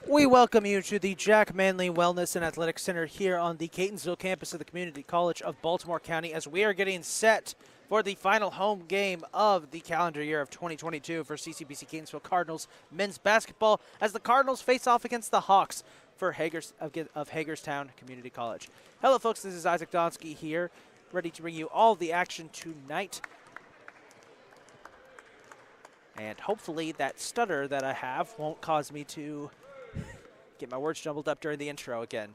We welcome you to the Jack Manley Wellness and Athletic Center here on the Catonsville campus of the Community College of Baltimore County as we are getting set for the final home game of the calendar year of 2022 for CCBC Catonsville Cardinals men's basketball as the Cardinals face off against the Hawks for of Hagerstown Community College. Hello folks, this is Isaac Donsky here, ready to bring you all the action tonight. And hopefully that stutter that I have won't cause me to get my words jumbled up during the intro again.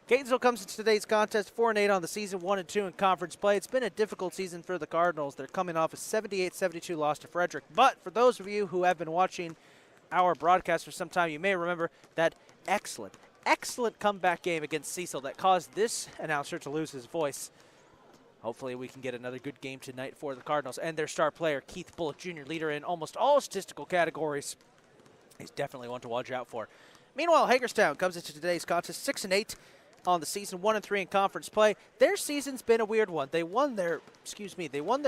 Catonsville comes into today's contest 4-8 on the season, 1-2 in conference play. It's been a difficult season for the Cardinals. They're coming off a 78-72 loss to Frederick. But for those of you who have been watching our broadcast for some time, you may remember that excellent comeback game against Cecil that caused this announcer to lose his voice. Hopefully we can get another good game tonight for the Cardinals and their star player, Keith Bullock Jr., leader in almost all statistical categories. He's definitely one to watch out for. Meanwhile, Hagerstown comes into today's contest 6-8 on the season, 1-3 in conference play. Their season's been a weird one. They won their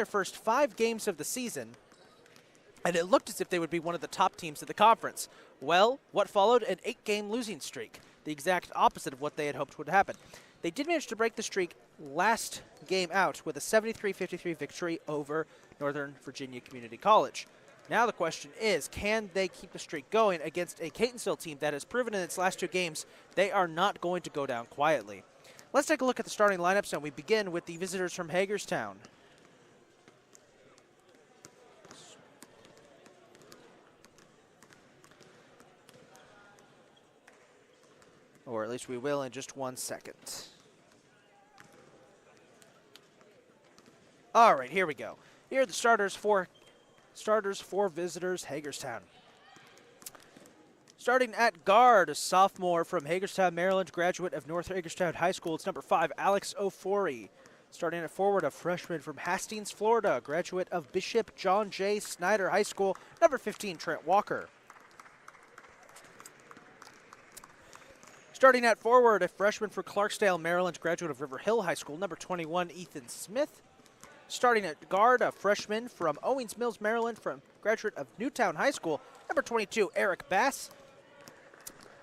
first 5 games of the season, and it looked as if they would be one of the top teams of the conference. Well, what followed? An 8-game losing streak, the exact opposite of what they had hoped would happen. They did manage to break the streak last game out with a 73-53 victory over Northern Virginia Community College. Now the question is, can they keep the streak going against a Catonsville team that has proven in its last 2 games they are not going to go down quietly? Let's take a look at the starting lineups, and we begin with the visitors from Hagerstown. Or at least we will in just 1 second. All right, here we go. Here are the starters for visitors, Hagerstown. Starting at guard, a sophomore from Hagerstown, Maryland, graduate of North Hagerstown High School. It's number 5, Alex Ofori. Starting at forward, a freshman from Hastings, Florida, graduate of Bishop John J. Snyder High School. Number 15, Trent Walker. Starting at forward, a freshman from Clarksdale, Maryland, graduate of River Hill High School. Number 21, Ethan Smith. Starting at guard, a freshman from Owings Mills, Maryland, from graduate of Newtown High School, number 22, Eric Bass.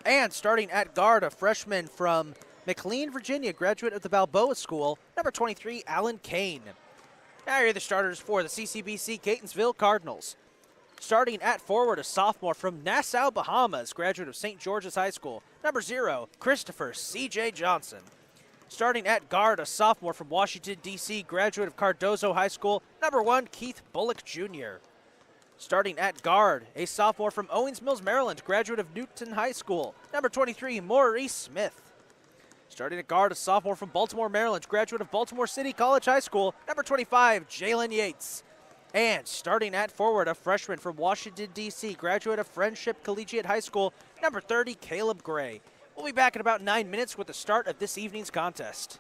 And starting at guard, a freshman from McLean, Virginia, graduate of the Balboa School, number 23, Alan Kane. Now here are the starters for the CCBC Catonsville Cardinals. Starting at forward, a sophomore from Nassau, Bahamas, graduate of St. George's High School, number 0, Christopher C.J. Johnson. Starting at guard, a sophomore from Washington, D.C., graduate of Cardozo High School, number 1, Keith Bullock Jr. Starting at guard, a sophomore from Owings Mills, Maryland, graduate of Newton High School, number 23, Maurice Smith. Starting at guard, a sophomore from Baltimore, Maryland, graduate of Baltimore City College High School, number 25, Jalen Yates. And starting at forward, a freshman from Washington, D.C., graduate of Friendship Collegiate High School, number 30, Caleb Gray. We'll be back in about 9 minutes with the start of this evening's contest.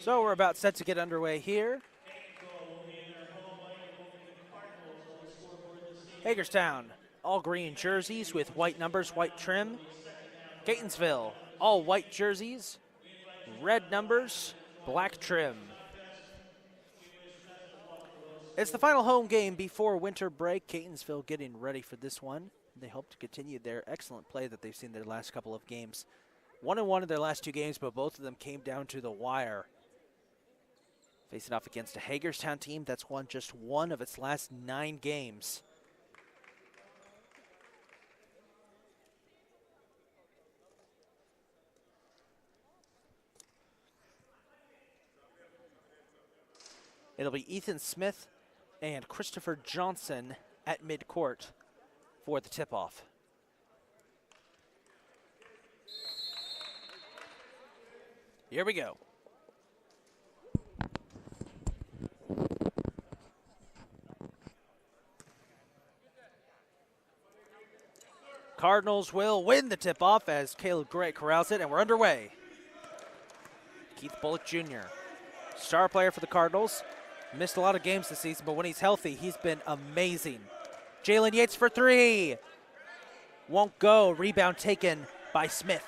So we're about set to get underway here. Hagerstown, all green jerseys with white numbers, white trim. Catonsville, all white jerseys, red numbers, black trim. It's the final home game before winter break. Catonsville getting ready for this one. They hope to continue their excellent play that they've seen their last couple of games. 1-1 in their last 2 games, but both of them came down to the wire. Facing off against a Hagerstown team that's won just 1 of its last 9 games. It'll be Ethan Smith and Christopher Johnson at midcourt for the tip-off. Here we go. Cardinals will win the tip-off as Caleb Gray corrals it, and we're underway. Keith Bullock Jr., star player for the Cardinals. Missed a lot of games this season, but when he's healthy, he's been amazing. Jalen Yates for 3. Won't go. Rebound taken by Smith.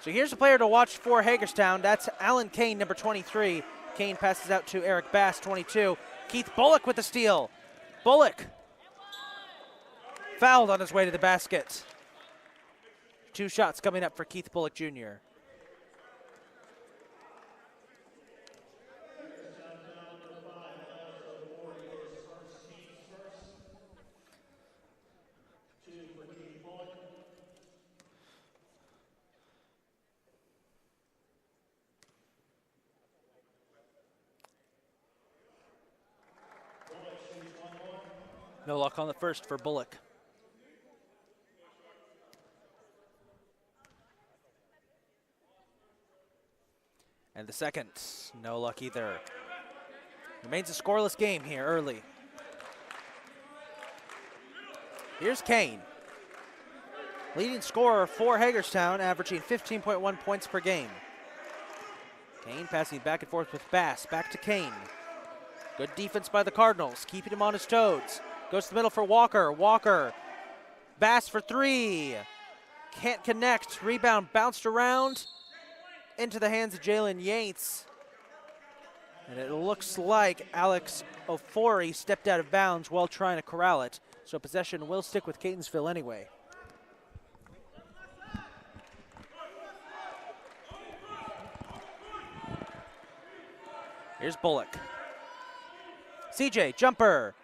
So here's a player to watch for Hagerstown. That's Alan Kane, number 23. Kane passes out to Eric Bass, 22. Keith Bullock with the steal. Bullock fouled on his way to the basket. 2 shots coming up for Keith Bullock Jr. No luck on the first for Bullock. And the second, no luck either. Remains a scoreless game here early. Here's Kane. Leading scorer for Hagerstown, averaging 15.1 points per game. Kane passing back and forth with Bass. Back to Kane. Good defense by the Cardinals, keeping him on his toes. Goes to the middle for Walker. Walker. Bass for 3. Can't connect. Rebound bounced around into the hands of Jalen Yates. And it looks like Alex Ofori stepped out of bounds while trying to corral it. So possession will stick with Catonsville anyway. Here's Bullock. CJ, jumper.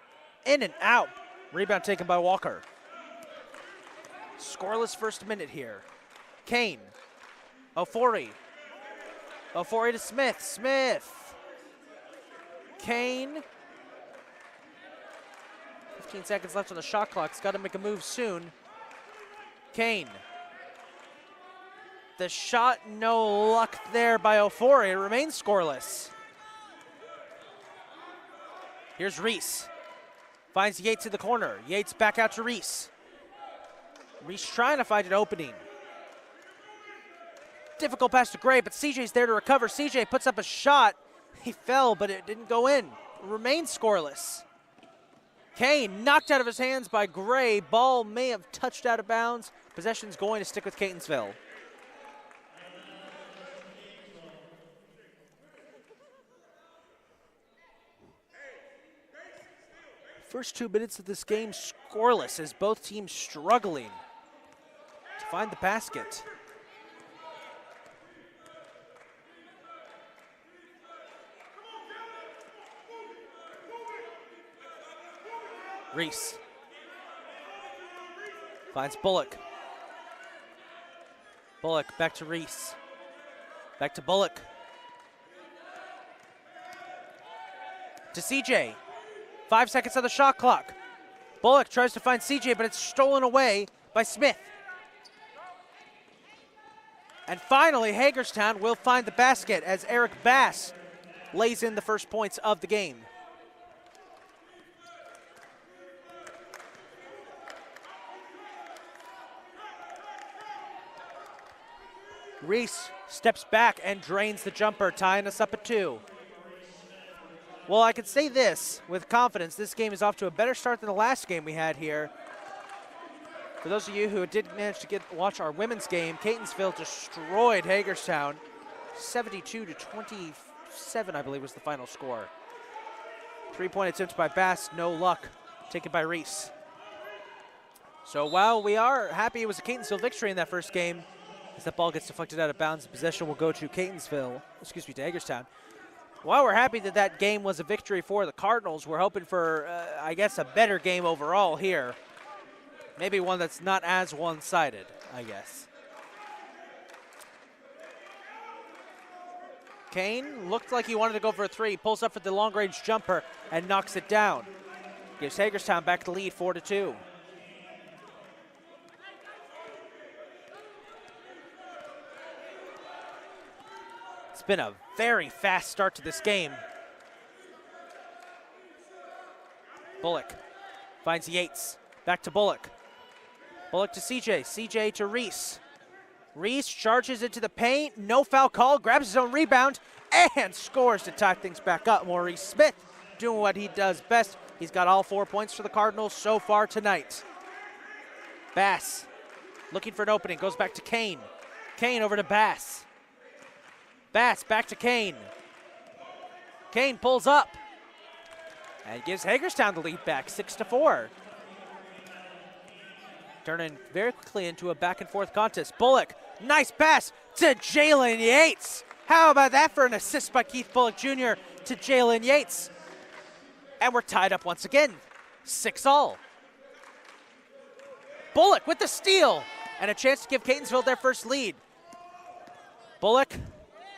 In and out. Rebound taken by Walker. Scoreless first minute here. Kane. Ofori. Ofori to Smith. Smith. Kane. 15 seconds left on the shot clock. He's got to make a move soon. Kane. The shot, no luck there by Ofori. It remains scoreless. Here's Reese. Finds Yates in the corner. Yates back out to Reese. Reese trying to find an opening. Difficult pass to Gray, but CJ's there to recover. CJ puts up a shot. He fell, but it didn't go in. It remains scoreless. Kane knocked out of his hands by Gray. Ball may have touched out of bounds. Possession's going to stick with Catonsville. First 2 minutes of this game scoreless as both teams struggling to find the basket. Reese finds Bullock. Bullock back to Reese. Back to Bullock. To CJ. 5 seconds on the shot clock. Bullock tries to find CJ, but it's stolen away by Smith. And finally, Hagerstown will find the basket as Eric Bass lays in the first points of the game. Reese steps back and drains the jumper, tying us up at 2. Well, I can say this with confidence. This game is off to a better start than the last game we had here. For those of you who did manage to watch our women's game, Catonsville destroyed Hagerstown. 72-27, I believe, was the final score. 3-point attempt by Bass, no luck. Taken by Reese. So while we are happy it was a Catonsville victory in that first game, as that ball gets deflected out of bounds, possession will go to to Hagerstown. While we're happy that that game was a victory for the Cardinals, we're hoping for, I guess, a better game overall here. Maybe one that's not as one-sided, I guess. Kane looked like he wanted to go for a 3, pulls up for the long-range jumper and knocks it down. Gives Hagerstown back the lead, 4-2. It's been a very fast start to this game. Bullock finds Yates. Back to Bullock. Bullock to CJ. CJ to Reese. Reese charges into the paint. No foul call. Grabs his own rebound and scores to tie things back up. Maurice Smith doing what he does best. He's got all 4 points for the Cardinals so far tonight. Bass looking for an opening. Goes back to Kane. Kane over to Bass. Bass back to Kane. Kane pulls up and gives Hagerstown the lead back, 6-4. Turning very quickly into a back-and-forth contest. Bullock, nice pass to Jalen Yates. How about that for an assist by Keith Bullock Jr. to Jalen Yates? And we're tied up once again, 6-all. Bullock with the steal and a chance to give Catonsville their first lead. Bullock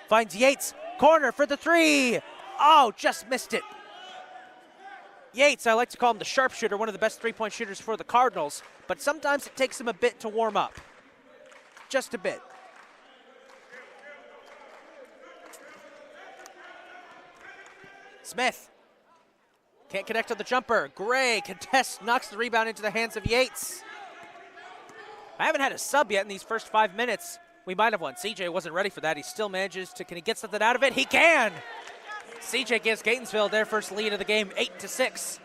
finds Yates, corner for the 3. Oh, just missed it. Yates, I like to call him the sharpshooter, one of the best 3-point shooters for the Cardinals, but sometimes it takes him a bit to warm up. Just a bit. Smith can't connect on the jumper. Gray contests, knocks the rebound into the hands of Yates. I haven't had a sub yet in these first 5 minutes. We might have one. CJ wasn't ready for that. He still manages to, can he get something out of it? He can! CJ gives Catonsville their first lead of the game, 8-6.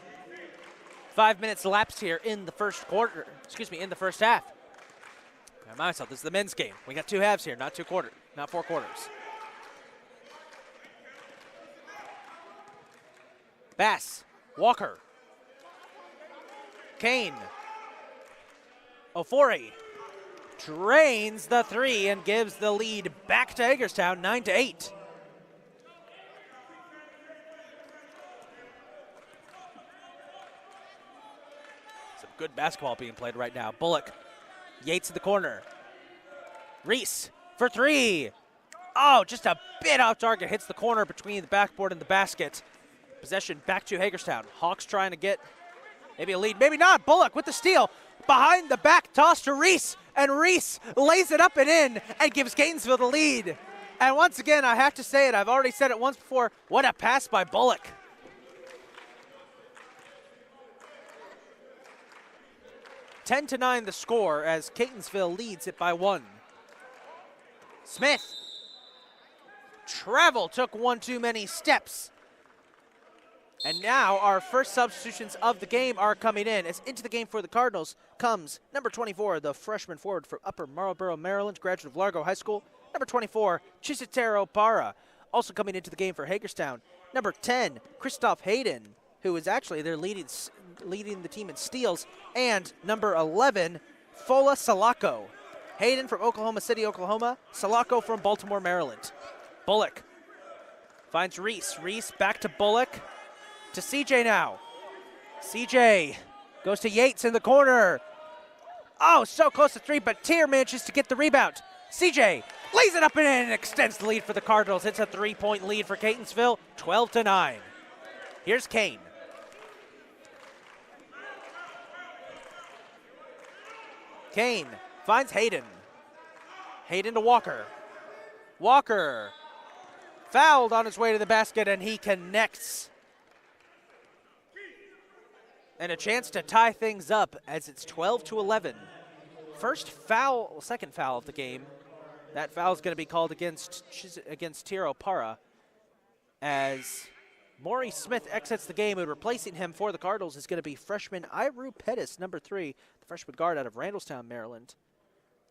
5 minutes lapsed here in the first quarter, in the first half. I remind myself, this is the men's game. We got 2 halves here, not 4 quarters. Bass, Walker, Kane, Ofori drains the 3 and gives the lead back to Hagerstown, 9-8. Some good basketball being played right now. Bullock, Yates in the corner. Reese for 3. Oh, just a bit off target. Hits the corner between the backboard and the basket. Possession back to Hagerstown. Hawks trying to get maybe a lead, maybe not. Bullock with the steal. Behind the back toss to Reese, and Reese lays it up and in and gives Catonsville the lead. And once again, I have to say it, I've already said it once before, what a pass by Bullock. Ten to 9 the score as Catonsville leads it by 1. Smith. Travel took one too many steps. And now our first substitutions of the game are coming in. As into the game for the Cardinals comes number 24, the freshman forward from Upper Marlboro, Maryland, graduate of Largo High School. Number 24, Chisitero Parra. Also coming into the game for Hagerstown, number 10, Christoph Hayden, who is actually their leading the team in steals. And number 11, Fola Salako. Hayden from Oklahoma City, Oklahoma. Salako from Baltimore, Maryland. Bullock finds Reese. Reese back to Bullock. To CJ now. CJ goes to Yates in the corner. Oh, so close to 3, but Tier manages to get the rebound. CJ lays it up and in and extends the lead for the Cardinals. It's a 3-point lead for Catonsville, 12-9. Here's Kane. Kane finds Hayden. Hayden to Walker. Walker fouled on his way to the basket, and he connects. And a chance to tie things up as it's 12-11. Second foul of the game That foul is going to be called against Tiro Para as Maury Smith exits the game, and replacing him for the Cardinals is going to be freshman Iru Pettis, number 3, the freshman guard out of Randallstown, Maryland.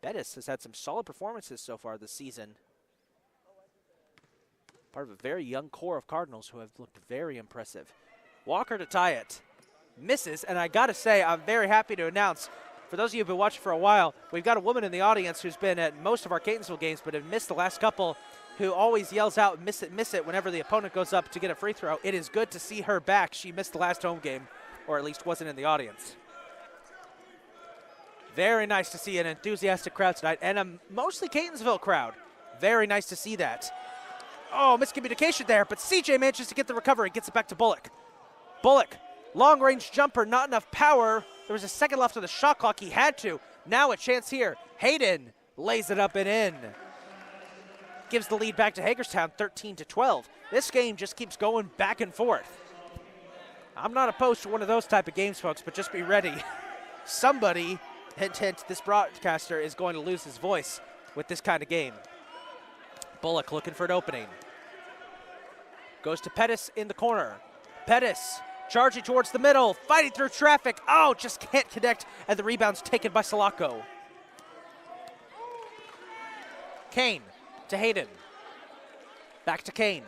Pettis has had some solid performances so far this season. Part of a very young core of Cardinals who have looked very impressive. Walker to tie it. Misses, and I got to say, I'm very happy to announce, for those of you who have been watching for a while, we've got a woman in the audience who's been at most of our Catonsville games but have missed the last couple, who always yells out, miss it, whenever the opponent goes up to get a free throw. It is good to see her back. She missed the last home game, or at least wasn't in the audience. Very nice to see an enthusiastic crowd tonight, and a mostly Catonsville crowd. Very nice to see that. Oh, miscommunication there, but CJ manages to get the recovery, gets it back to Bullock. Bullock, long-range jumper, not enough power. There was a second left on the shot clock. He had to. Now a chance here. Hayden lays it up and in. Gives the lead back to Hagerstown, 13-12. This game just keeps going back and forth. I'm not opposed to one of those type of games, folks, but just be ready. Somebody, hint, hint, this broadcaster is going to lose his voice with this kind of game. Bullock looking for an opening. Goes to Pettis in the corner. Pettis charging towards the middle, fighting through traffic. Oh, just can't connect, and the rebound's taken by Salako. Kane to Hayden. Back to Kane.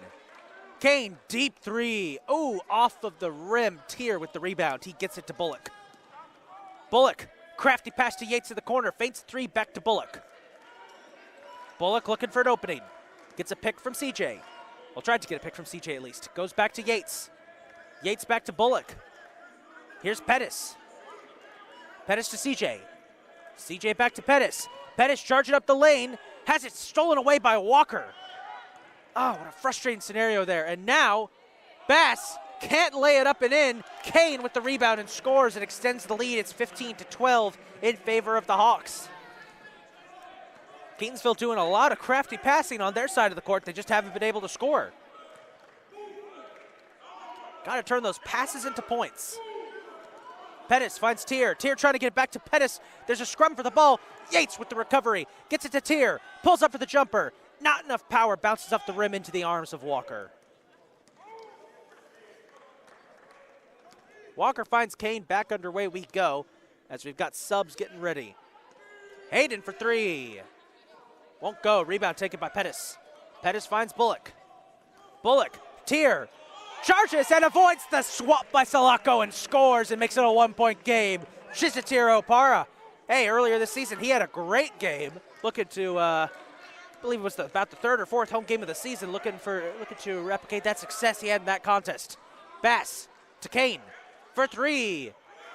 Kane, deep three. Oh, off of the rim. Tier with the rebound. He gets it to Bullock. Bullock, crafty pass to Yates in the corner. Feints three, back to Bullock. Bullock looking for an opening. Gets a pick from CJ. Well, tried to get a pick from CJ at least. Goes back to Yates. Yates back to Bullock. Here's Pettis. Pettis to CJ. CJ back to Pettis. Pettis charging up the lane. Has it stolen away by Walker. Oh, what a frustrating scenario there. And now, Bass can't lay it up and in. Kane with the rebound and scores and extends the lead. It's 15-12 in favor of the Hawks. Catonsville doing a lot of crafty passing on their side of the court. They just haven't been able to score. Got to turn those passes into points. Pettis finds Tier. Tier trying to get it back to Pettis. There's a scrum for the ball. Yates with the recovery. Gets it to Tier. Pulls up for the jumper. Not enough power. Bounces off the rim into the arms of Walker. Walker finds Kane. Back underway we go as we've got subs getting ready. Hayden for three. Won't go. Rebound taken by Pettis. Pettis finds Bullock. Bullock. Tier. Charges and avoids the swap by Salako and scores and makes it a one-point game. Chisatiro Para. Hey, earlier this season, he had a great game. Looking to, I believe it was about the third or fourth home game of the season, looking to replicate that success he had in that contest. Bass to Kane for three.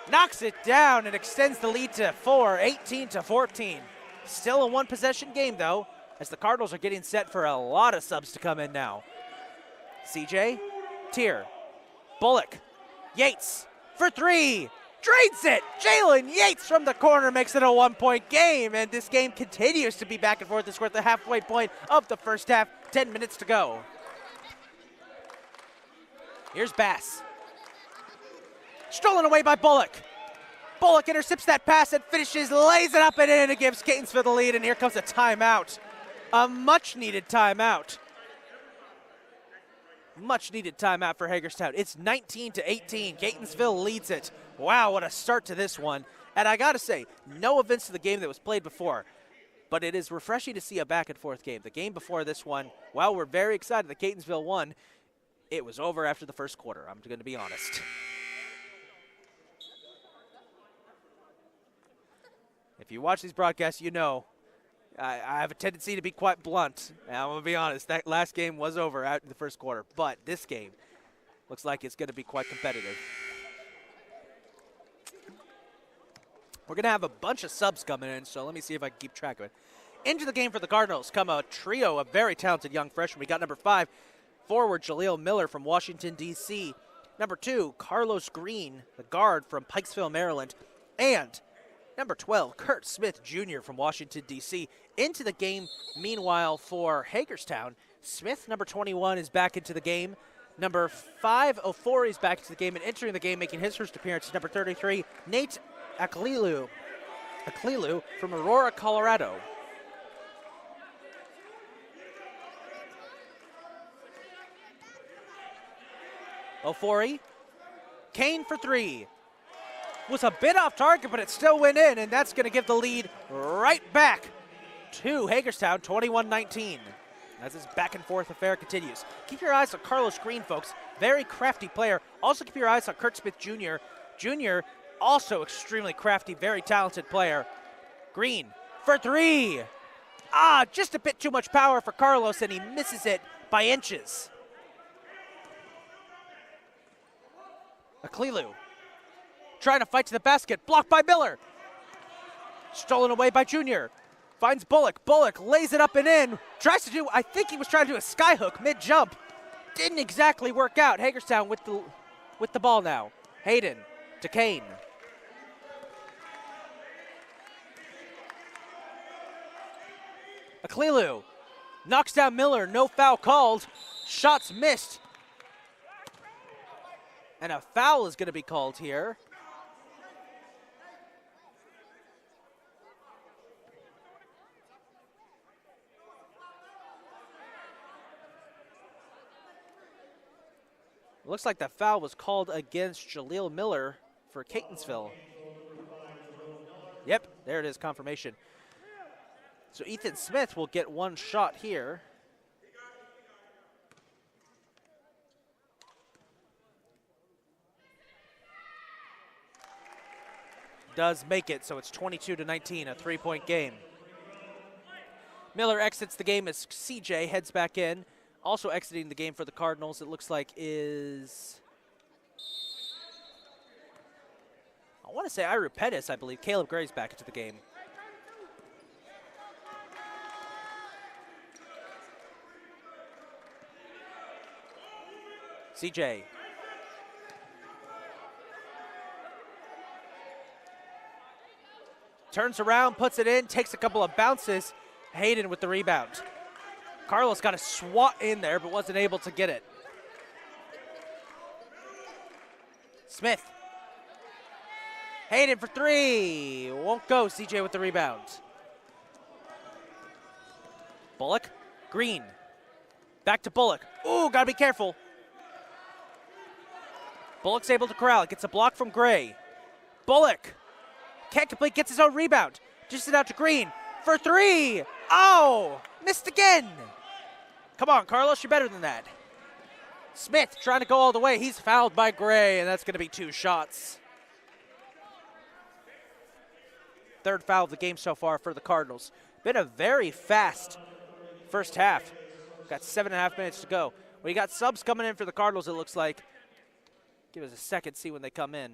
Knocks it down and extends the lead to 4, 18-14. Still a one-possession game, though, as the Cardinals are getting set for a lot of subs to come in now. CJ. Tier. Bullock. Yates for three. Drains it. Jalen Yates from the corner makes it a one-point game, and this game continues to be back and forth. It's worth the halfway point of the first half. 10 minutes to go. Here's Bass. Stolen away by Bullock. Bullock intercepts that pass and finishes, lays it up and in, and gives Catonsville the lead, and here comes a timeout. A much-needed timeout. Much-needed timeout for Hagerstown. It's 19-18. Catonsville leads it. Wow, what a start to this one. And I got to say, no events to the game that was played before, but it is refreshing to see a back-and-forth game. The game before this one, while we're very excited that Catonsville won, it was over after the first quarter. I'm going to be honest. If you watch these broadcasts, you know I have a tendency to be quite blunt. And I'm going to be honest, that last game was over out in the first quarter. But this game looks like it's going to be quite competitive. We're going to have a bunch of subs coming in, so let me see if I can keep track of it. Into the game for the Cardinals come a trio of very talented young freshmen. We got number 5, forward Jaleel Miller from Washington, D.C. Number 2, Carlos Green, the guard from Pikesville, Maryland. And number 12, Kurt Smith Jr. from Washington, D.C. Into the game, meanwhile, for Hagerstown, Smith, number 21, is back into the game. Number 504 is back into the game, and entering the game, making his first appearance, number 33, Nate Aklilu from Aurora, Colorado. Ofori. Kane for three. Was a bit off target, but it still went in, and that's going to give the lead right back to Hagerstown, 21-19. As this back and forth affair continues. Keep your eyes on Carlos Green, folks. Very crafty player. Also keep your eyes on Kurt Smith Jr. Jr., also extremely crafty, very talented player. Green for three. Just a bit too much power for Carlos, and he misses it by inches. Aklilu trying to fight to the basket, blocked by Miller. Stolen away by Junior. Finds Bullock. Bullock lays it up and in. Tries to do, I think he was trying to do a skyhook mid-jump. Didn't exactly work out. Hagerstown with the ball now. Hayden to Kane. Aklilu knocks down Miller. No foul called. Shots missed. And a foul is going to be called here. Looks like that foul was called against Jaleel Miller for Catonsville. Yep, there it is, confirmation. So Ethan Smith will get one shot here. Does make it, so it's 22-19, a three-point game. Miller exits the game as CJ heads back in. Also exiting the game for the Cardinals, it looks like is, I want to say Iru Pettis, I believe. Caleb Gray's back into the game. CJ. Turns around, puts it in, takes a couple of bounces. Hayden with the rebound. Carlos got a swat in there, but wasn't able to get it. Smith. Hayden for three. Won't go. CJ with the rebound. Bullock. Green. Back to Bullock. Ooh, gotta be careful. Bullock's able to corral it. Gets a block from Gray. Bullock. Can't complete. Gets his own rebound. Just it out to Green. For three. Oh, missed again. Come on, Carlos, you're better than that. Smith trying to go all the way. He's fouled by Gray, and that's going to be two shots. Third foul of the game so far for the Cardinals. Been a very fast first half. Got 7.5 minutes to go. We got subs coming in for the Cardinals, it looks like. Give us a second, see when they come in.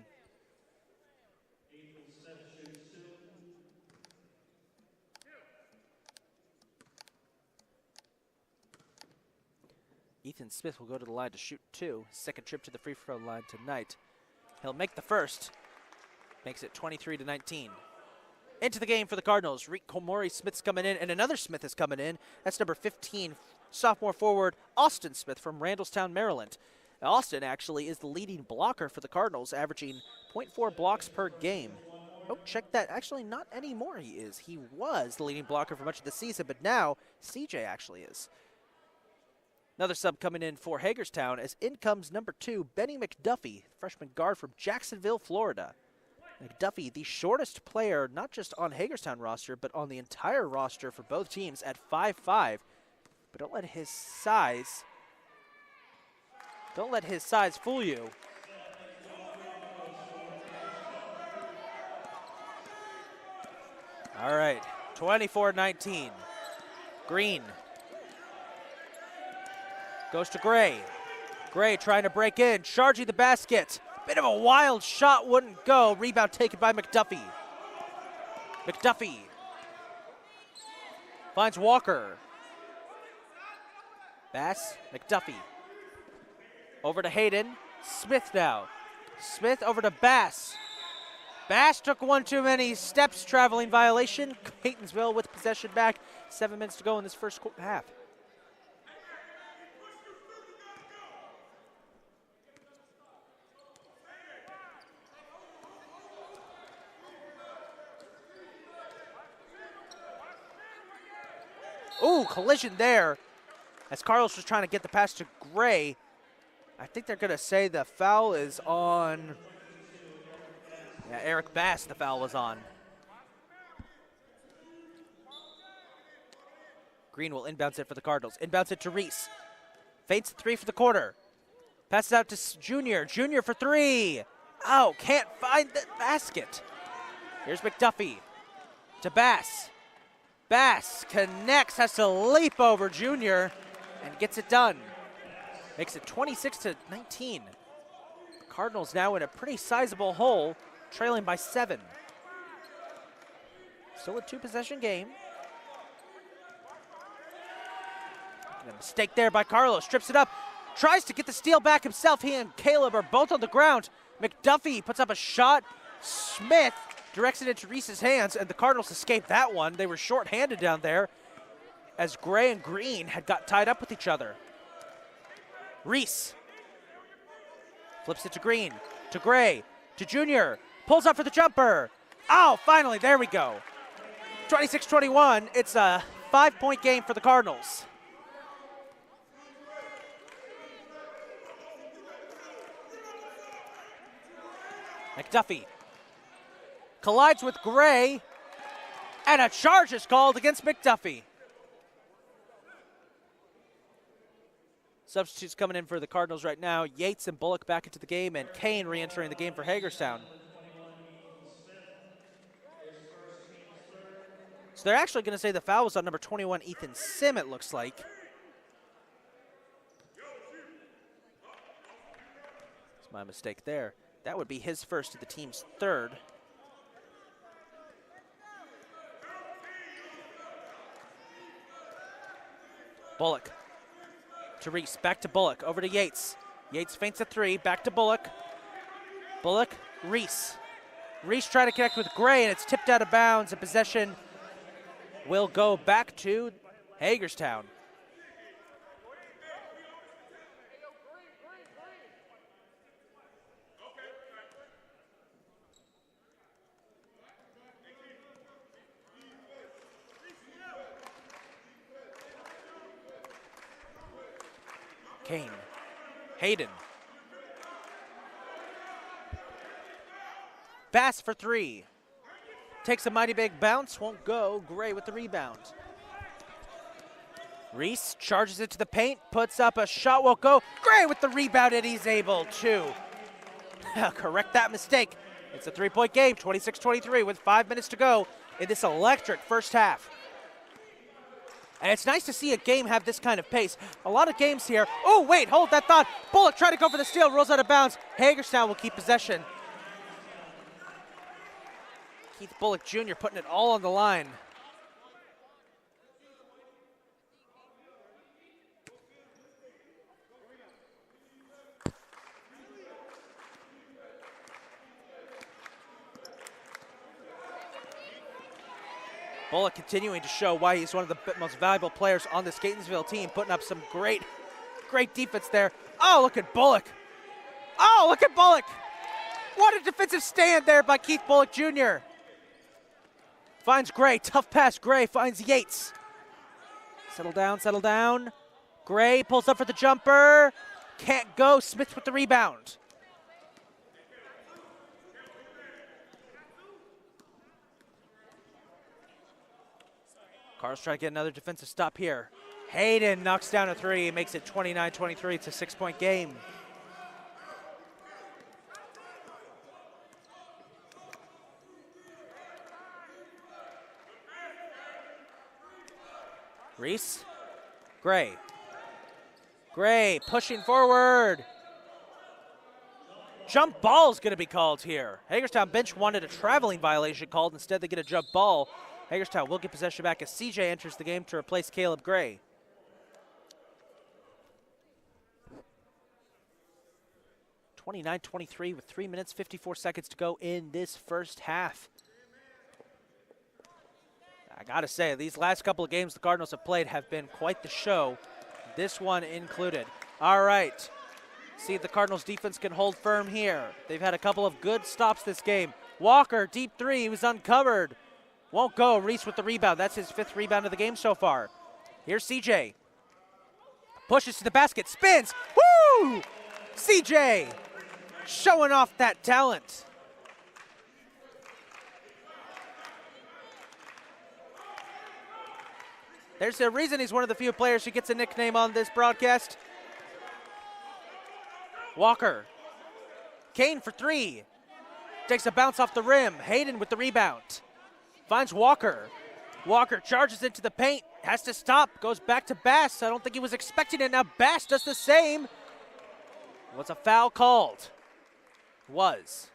Ethan Smith will go to the line to shoot two. Second trip to the free throw line tonight. He'll make the first. Makes it 23-19. Into the game for the Cardinals. Reek Komori Smith's coming in, and another Smith is coming in. That's number 15, sophomore forward Austin Smith from Randallstown, Maryland. Now, Austin actually is the leading blocker for the Cardinals, averaging 0.4 blocks per game. Oh, check that. Actually, not anymore he is. He was the leading blocker for much of the season, but now CJ actually is. Another sub coming in for Hagerstown as in comes number 2, Benny McDuffie, freshman guard from Jacksonville, Florida. McDuffie, the shortest player, not just on Hagerstown roster, but on the entire roster for both teams at 5'5". But don't let his size fool you. All right, 24-19. Green. Goes to Gray. Gray trying to break in, charging the basket. Bit of a wild shot, wouldn't go. Rebound taken by McDuffie. McDuffie finds Walker. Bass, McDuffie. Over to Hayden. Smith now. Smith over to Bass. Bass took one too many steps, traveling violation. Catonsville with possession back. 7 minutes to go in this first half. Ooh, collision there as Carlos was trying to get the pass to Gray. I think they're going to say the foul is on. Yeah, Eric Bass, the foul was on. Green will inbounds it for the Cardinals. Inbounds it to Reese. Feints 3 for the quarter. Passes out to Junior. Junior for 3. Oh, can't find the basket. Here's McDuffie to Bass. Bass connects, has to leap over Junior and gets it done. Makes it 26-19. Cardinals now in a pretty sizable hole, trailing by 7. Still a 2-possession game. And a mistake there by Carlos, strips it up, tries to get the steal back himself. He and Caleb are both on the ground. McDuffie puts up a shot. Smith directs it into Reese's hands, and the Cardinals escaped that one. They were short-handed down there as Gray and Green had got tied up with each other. Reese flips it to Green, to Gray, to Junior, pulls up for the jumper. Oh, finally, there we go. 26-21, it's a 5-point game for the Cardinals. McDuffie collides with Gray, and a charge is called against McDuffie. Substitutes coming in for the Cardinals right now. Yates and Bullock back into the game, and Kane re-entering the game for Hagerstown. So they're actually going to say the foul was on number 21, Ethan Sim, it looks like. That's my mistake there. That would be his first to the team's third. Bullock to Reese, back to Bullock, over to Yates. Yates feints a 3, back to Bullock. Bullock, Reese. Reese trying to connect with Gray, and it's tipped out of bounds. A possession will go back to Hagerstown. Kane, Hayden. Bass for 3. Takes a mighty big bounce, won't go. Gray with the rebound. Reese charges it to the paint, puts up a shot, won't go. Gray with the rebound, and he's able to correct that mistake. It's a 3-point game, 26-23 with 5 minutes to go in this electric first half. And it's nice to see a game have this kind of pace. A lot of games here. Oh, wait, hold that thought. Bullock trying to go for the steal, rolls out of bounds. Hagerstown will keep possession. Keith Bullock Jr. putting it all on the line. Bullock continuing to show why he's one of the most valuable players on this Catonsville team, putting up some great defense there. Oh, look at Bullock. Oh, look at Bullock. What a defensive stand there by Keith Bullock Jr. Finds Gray, tough pass. Gray finds Yates. Settle down, settle down. Gray pulls up for the jumper. Can't go. Smith with the rebound. Carl's trying to get another defensive stop here. Hayden knocks down a 3, makes it 29-23. It's a 6-point game. Reese, Gray. Gray pushing forward. Jump ball is going to be called here. Hagerstown bench wanted a traveling violation called. Instead, they get a jump ball. Hagerstown will get possession back as CJ enters the game to replace Caleb Gray. (29-23) with 3 minutes, 54 seconds to go in this first half. I gotta say, these last couple of games the Cardinals have played have been quite the show, this one included. All right, see if the Cardinals defense can hold firm here. They've had a couple of good stops this game. Walker, deep 3, he was uncovered. Won't go. Reese with the rebound. That's his 5th rebound of the game so far. Here's CJ. Pushes to the basket. Spins. Woo! CJ showing off that talent. There's a reason he's one of the few players who gets a nickname on this broadcast. Walker. Kane for three. Takes a bounce off the rim. Hayden with the rebound. Finds Walker. Walker charges into the paint. Has to stop. Goes back to Bass. I don't think he was expecting it. Now Bass does the same. Was a foul called? Was.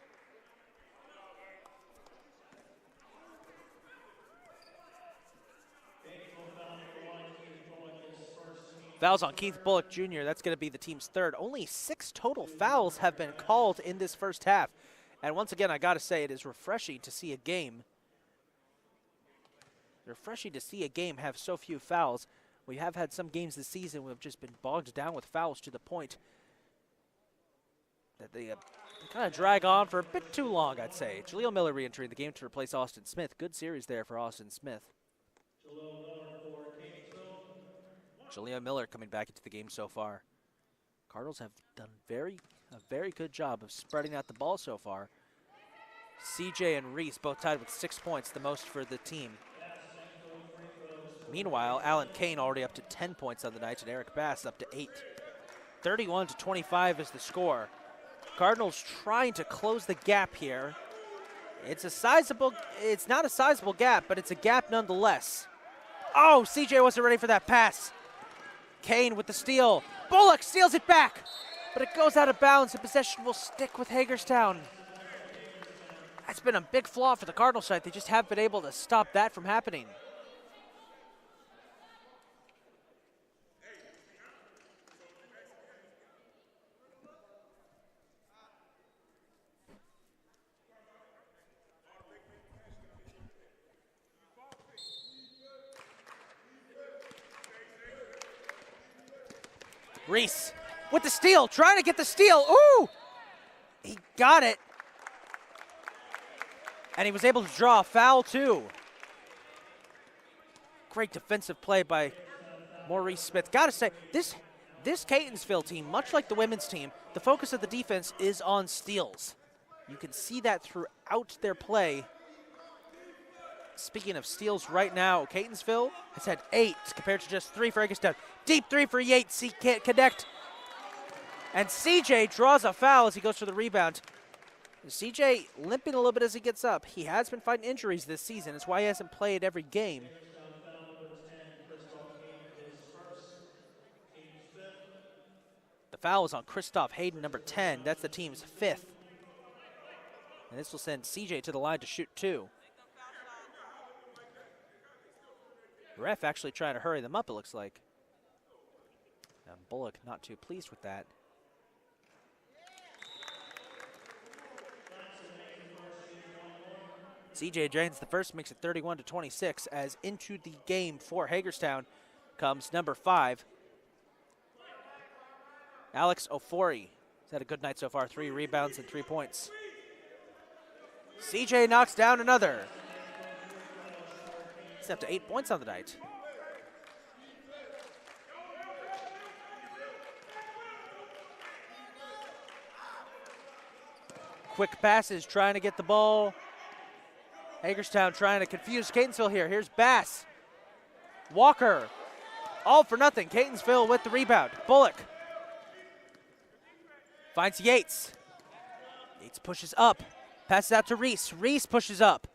Fouls on Keith Bullock Jr. That's going to be the team's third. Only 6 total fouls have been called in this first half. And once again, I got to say, it is refreshing to see a game. Refreshing to see a game have so few fouls. We have had some games this season who have just been bogged down with fouls to the point that they kind of drag on for a bit too long, I'd say. Jaleel Miller re-entering the game to replace Austin Smith. Good series there for Austin Smith. Jaleel Miller coming back into the game so far. Cardinals have done a very good job of spreading out the ball so far. CJ and Reese both tied with 6 points, the most for the team. Meanwhile, Alan Kane already up to 10 points on the night, and Eric Bass up to 8. 31-25 is the score. Cardinals trying to close the gap here. It's not a sizable gap, but it's a gap nonetheless. Oh, CJ wasn't ready for that pass. Kane with the steal. Bullock steals it back, but it goes out of bounds, and possession will stick with Hagerstown. That's been a big flaw for the Cardinal side. They just haven't been able to stop that from happening. Reese with the steal, trying to get the steal. Ooh! He got it. And he was able to draw a foul too. Great defensive play by Maurice Smith. Gotta say, this Catonsville team, much like the women's team, the focus of the defense is on steals. You can see that throughout their play. Speaking of steals right now, Catonsville has had 8 compared to just 3 for Hagerstown. Deep 3 for Yates, he can't connect. And CJ draws a foul as he goes for the rebound. CJ limping a little bit as he gets up. He has been fighting injuries this season. That's why he hasn't played every game. The foul is on Christoph Hayden, number 10. That's the team's 5th. And this will send CJ to the line to shoot 2. The ref actually trying to hurry them up, it looks like. And Bullock not too pleased with that. CJ drains the first, makes it 31-26, as into the game for Hagerstown comes number 5, Alex Ofori. He's had a good night so far, 3 rebounds and 3 points. CJ knocks down another. He's up to 8 points on the night. Quick passes, trying to get the ball. Hagerstown trying to confuse Catonsville here. Here's Bass. Walker. All for nothing. Catonsville with the rebound. Bullock. Finds Yates. Yates pushes up. Passes out to Reese. Reese pushes up.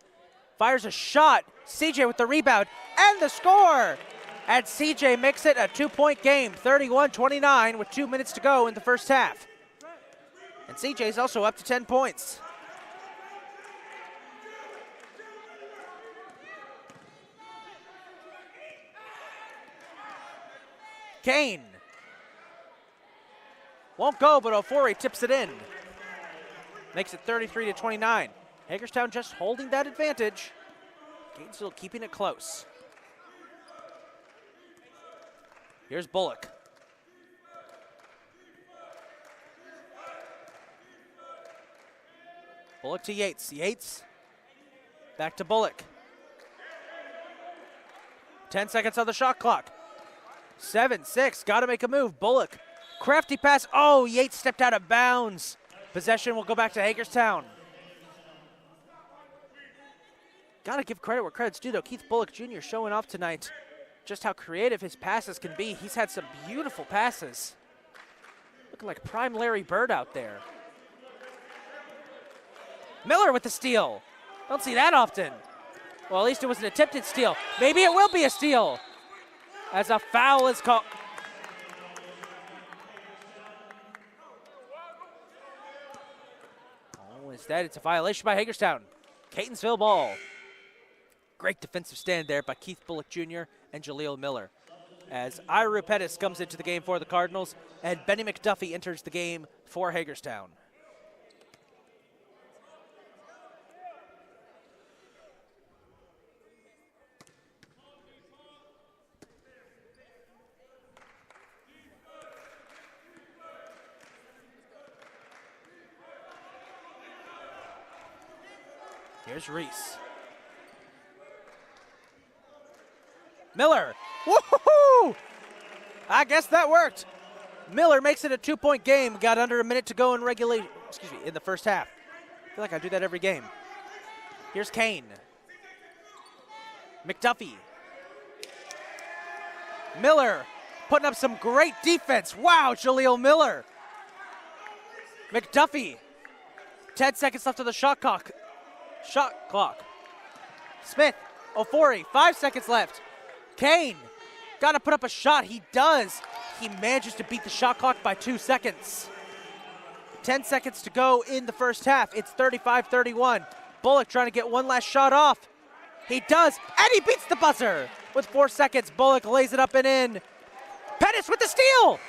Fires a shot. CJ with the rebound. And the score! And CJ makes it a 2-point game. 31-29 with 2 minutes to go in the first half. And CJ's also up to 10 points. Kane. Won't go, but Ofori tips it in. Makes it 33-29. Hagerstown just holding that advantage. Catonsville keeping it close. Here's Bullock. Bullock to Yates. Yates. Back to Bullock. 10 seconds on the shot clock. 7-6. Got to make a move. Bullock Crafty pass. Oh, Yates stepped out of bounds. Possession will go back to Hagerstown. Got to give credit where credit's due, though. Keith Bullock Jr. showing off tonight just how creative his passes can be. He's had some beautiful passes. Looking like prime Larry Bird out there. Miller with the steal. Don't see that often. Well, at least it was an attempted steal. Maybe it will be a steal as a foul is called. Oh, instead it's a violation by Hagerstown. Catonsville ball. Great defensive stand there by Keith Bullock Jr. and Jaleel Miller. As Ira Pettis comes into the game for the Cardinals and Benny McDuffie enters the game for Hagerstown. Here's Reese. Miller. Woohoo! I guess that worked. Miller makes it a 2-point game. Got under a minute to go in in the first half. I feel like I do that every game. Here's Kane. McDuffie. Miller putting up some great defense. Wow, Jaleel Miller. McDuffie. 10 seconds left on the shot clock. Smith, Ofori, 5 seconds left. Kane, got to put up a shot. He does. He manages to beat the shot clock by 2 seconds. 10 seconds to go in the first half. It's 35-31. Bullock trying to get one last shot off. He does, and he beats the buzzer. With 4 seconds, Bullock lays it up and in. Pettis with the steal.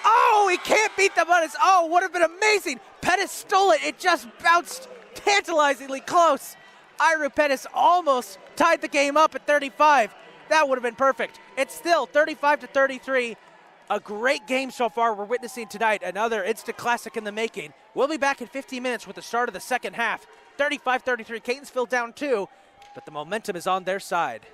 Oh, he can't beat the buzzer. Oh, would have been amazing. Pettis stole it. It just bounced tantalizingly close. Ira Pettis almost tied the game up at 35. That would have been perfect. It's still 35-33. A great game so far we're witnessing tonight. Another instant classic in the making. We'll be back in 15 minutes with the start of the second half. 35-33, Catonsville down 2, but the momentum is on their side.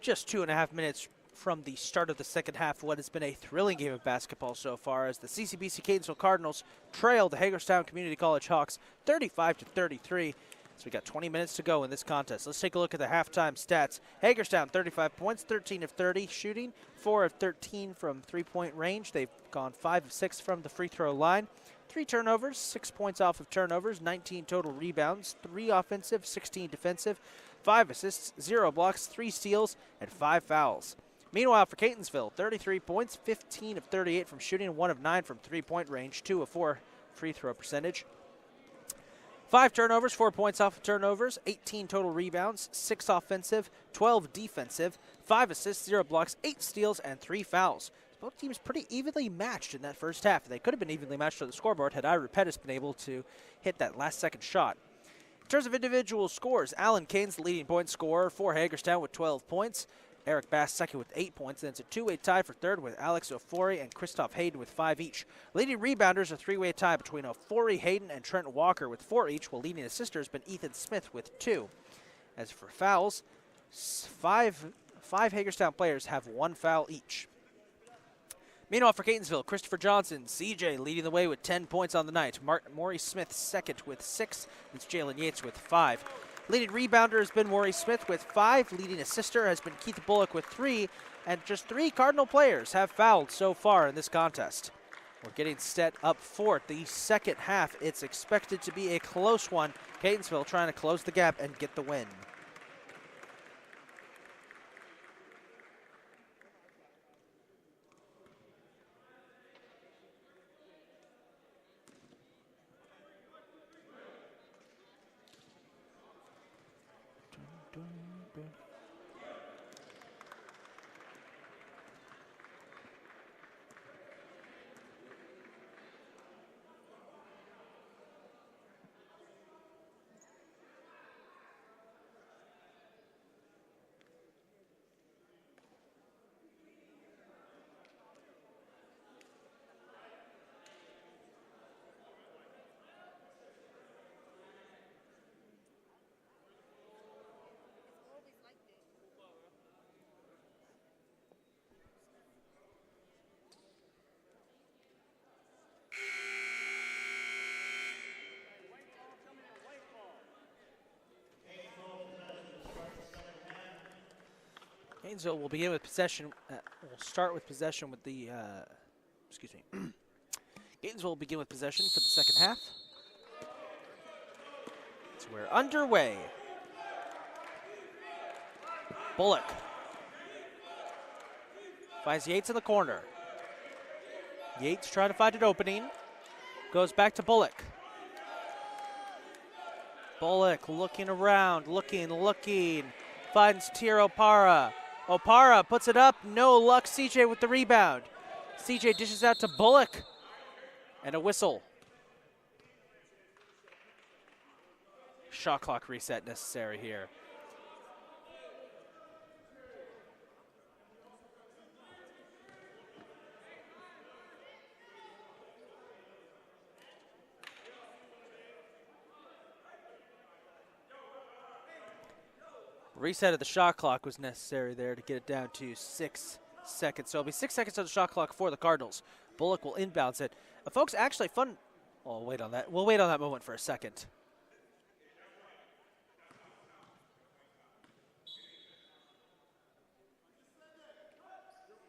Just 2.5 minutes from the start of the second half, what has been a thrilling game of basketball so far, as the CCBC Catonsville Cardinals trail the Hagerstown Community College Hawks 35-33. So we got 20 minutes to go in this contest. Let's take a look at the halftime stats. Hagerstown 35 points, 13 of 30 shooting, 4 of 13 from three-point range. They've gone 5 of 6 from the free throw line. 3 turnovers, 6 points off of turnovers, 19 total rebounds, 3 offensive, 16 defensive, 5 assists, 0 blocks, 3 steals, and 5 fouls. Meanwhile, for Catonsville, 33 points, 15 of 38 from shooting, 1 of 9 from three-point range, 2 of 4 free throw percentage. 5 turnovers, 4 points off of turnovers, 18 total rebounds, 6 offensive, 12 defensive, 5 assists, 0 blocks, 8 steals, and 3 fouls. Both teams pretty evenly matched in that first half. They could have been evenly matched on the scoreboard had Ira Pettis been able to hit that last-second shot. In terms of individual scores, Alan Kane's the leading point scorer for Hagerstown with 12 points. Eric Bass second with 8 points. Then it's a two-way tie for third with Alex Ofori and Christoph Hayden with 5 each. Leading rebounders, a three-way tie between Ofori, Hayden, and Trent Walker with 4 each, while leading assisters has been Ethan Smith with 2. As for fouls, five Hagerstown players have 1 foul each. Meanwhile, for Catonsville, Christopher Johnson, CJ leading the way with 10 points on the night. Maury Smith second with 6. It's Jalen Yates with 5. Leading rebounder has been Maury Smith with 5. Leading assister has been Keith Bullock with 3. And just 3 Cardinal players have fouled so far in this contest. We're getting set up for the second half. It's expected to be a close one. Catonsville trying to close the gap and get the win. Catonsville will begin with possession. We'll start with possession with the, Catonsville will begin with possession for the second half. So we're underway. Bullock finds Yates in the corner. Yates trying to find an opening. Goes back to Bullock. Bullock looking around, looking. Finds Tier Opara. Opara puts it up. No luck. CJ with the rebound. CJ dishes out to Bullock. And a whistle. Shot clock reset necessary here. Reset of the shot clock was necessary there to get it down to 6 seconds. So it'll be 6 seconds on the shot clock for the Cardinals. Bullock will inbounds it. Folks, actually fun. Oh, wait on that. We'll wait on that moment for a second.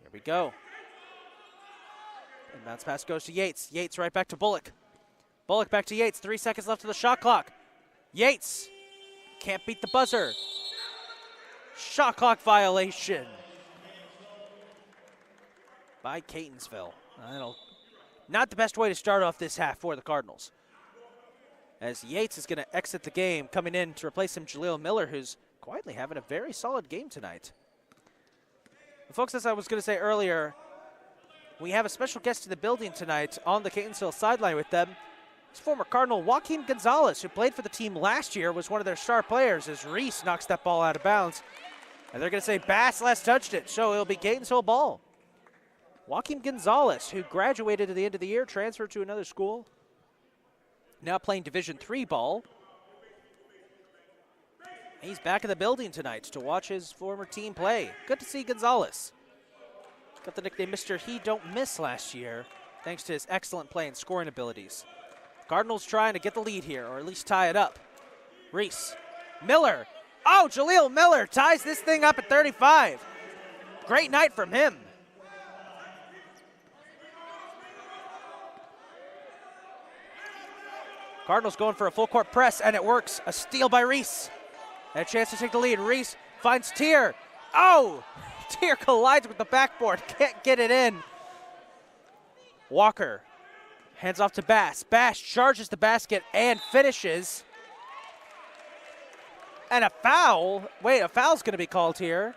Here we go. Inbounds pass goes to Yates. Yates right back to Bullock. Bullock back to Yates. 3 seconds left of the shot clock. Yates can't beat the buzzer. Shot clock violation by Catonsville. Not the best way to start off this half for the Cardinals, as Yates is going to exit the game. Coming in to replace him, Jaleel Miller, who's quietly having a very solid game tonight. And folks, as I was going to say earlier, we have a special guest in the building tonight on the Catonsville sideline with them. Former Cardinal Joaquin Gonzalez, who played for the team last year, was one of their star players as Reese knocks that ball out of bounds. And they're going to say Bass last touched it, so it'll be Catonsville ball. Joaquin Gonzalez, who graduated at the end of the year, transferred to another school, now playing Division III ball. He's back in the building tonight to watch his former team play. Good to see Gonzalez. Got the nickname Mr. He Don't Miss last year, thanks to his excellent play and scoring abilities. Cardinals trying to get the lead here, or at least tie it up. Reese. Miller. Oh, Jaleel Miller ties this thing up at 35. Great night from him. Cardinals going for a full court press, and it works. A steal by Reese. And a chance to take the lead. Reese finds Tier. Oh! Tier collides with the backboard. Can't get it in. Walker. Hands off to Bass. Bass charges the basket and finishes. And a foul. Wait, a foul's going to be called here.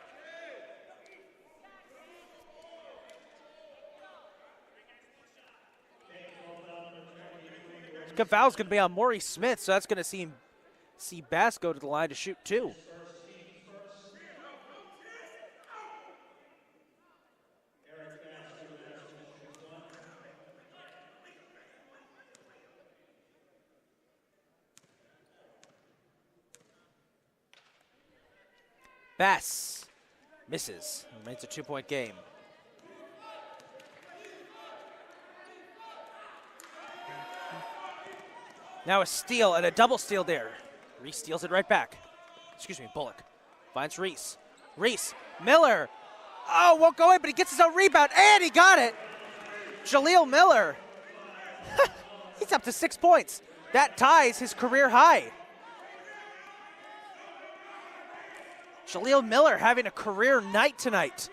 The foul's going to be on Maurice Smith, so that's going to see Bass go to the line to shoot two. Bass misses. Remains a 2-point game. Now a steal and a double steal there. Reese steals it right back. Excuse me, Bullock finds Reese. Reese, Miller. Oh, won't go in, but he gets his own rebound, and he got it. Jaleel Miller. He's up to 6 points. That ties his career high. Jaleel Miller having a career night tonight.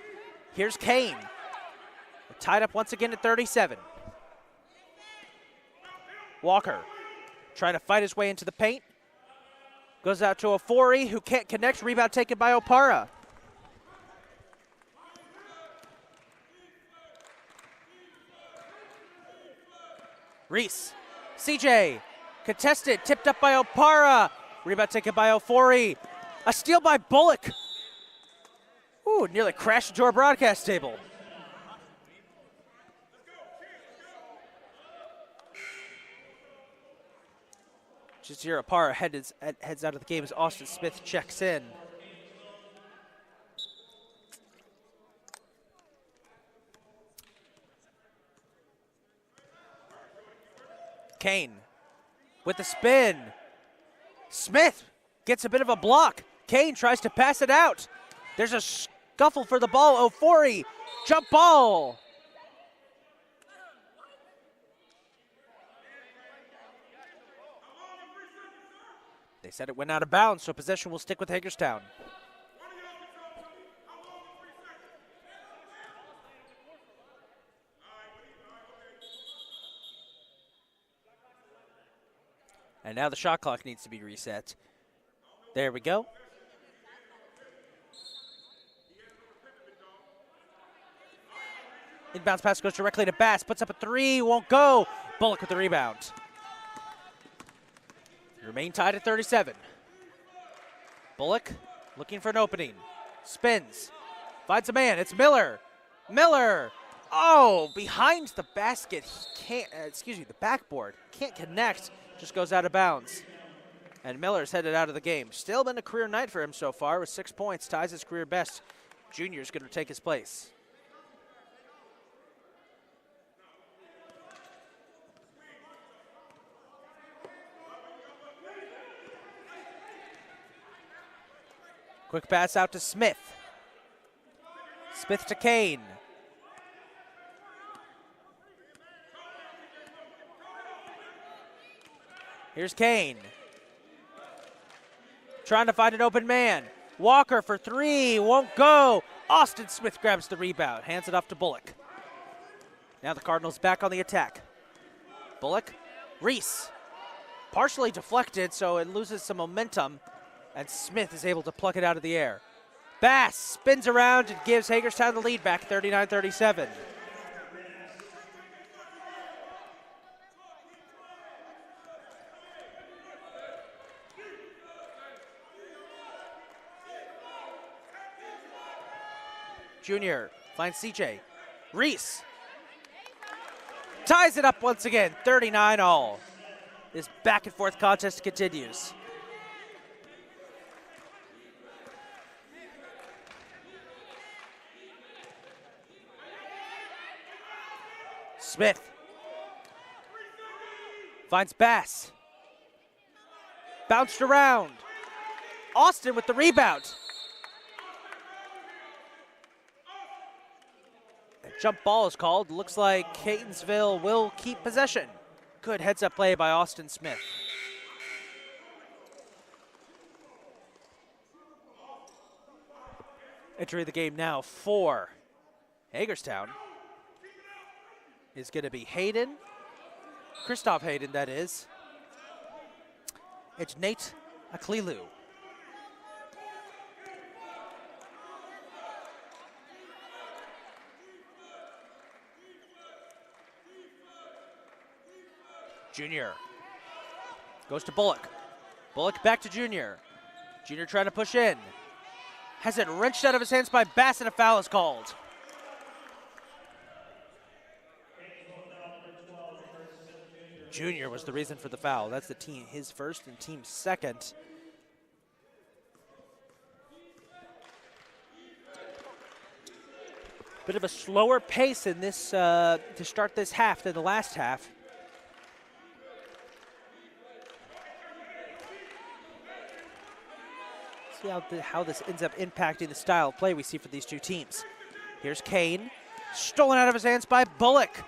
Here's Kane. Tied up once again at 37. Walker trying to fight his way into the paint. Goes out to Ofori, who can't connect. Rebound taken by Opara. Reese. CJ. Contested. Tipped up by Opara. Rebound taken by Ofori. A steal by Bullock. Ooh, nearly crashed into our broadcast table. Jazir Opara heads out of the game as Austin Smith checks in. Kane with the spin. Smith gets a bit of a block. Kane tries to pass it out. There's a scuffle for the ball. Ofori, jump ball. They said it went out of bounds, so possession will stick with Hagerstown. And now the shot clock needs to be reset. There we go. Inbounds pass goes directly to Bass. Puts up a three, won't go. Bullock with the rebound. Remain tied at 37. Bullock looking for an opening. Spins. Finds a man. It's Miller. Miller. Oh, behind the basket. He can't, the backboard. Can't connect. Just goes out of bounds. And Miller's headed out of the game. Still been a career night for him so far with 6 points. Ties his career best. Junior's going to take his place. Quick pass out to Smith. Smith to Kane. Here's Kane. Trying to find an open man. Walker for three, won't go. Austin Smith grabs the rebound, hands it off to Bullock. Now the Cardinals back on the attack. Bullock, Reese. Partially deflected, so it loses some momentum. And Smith is able to pluck it out of the air. Bass spins around and gives Hagerstown the lead back, 39-37. Junior finds CJ. Reese ties it up once again, 39 all. This back and forth contest continues. Smith finds Bass. Bounced around. Austin with the rebound. A jump ball is called. Looks like Catonsville will keep possession. Good heads-up play by Austin Smith. Entering the game now for Hagerstown is going to be Hayden. Christoph Hayden, that is. It's Nate Aklilu. Junior goes to Bullock. Bullock back to Junior. Junior trying to push in. Has it wrenched out of his hands by Bass, and a foul is called. Junior was the reason for the foul. That's the team, his first and team's second. Bit of a slower pace in this to start this half than the last half. See how this ends up impacting the style of play we see for these two teams. Here's Kane, stolen out of his hands by Bullock.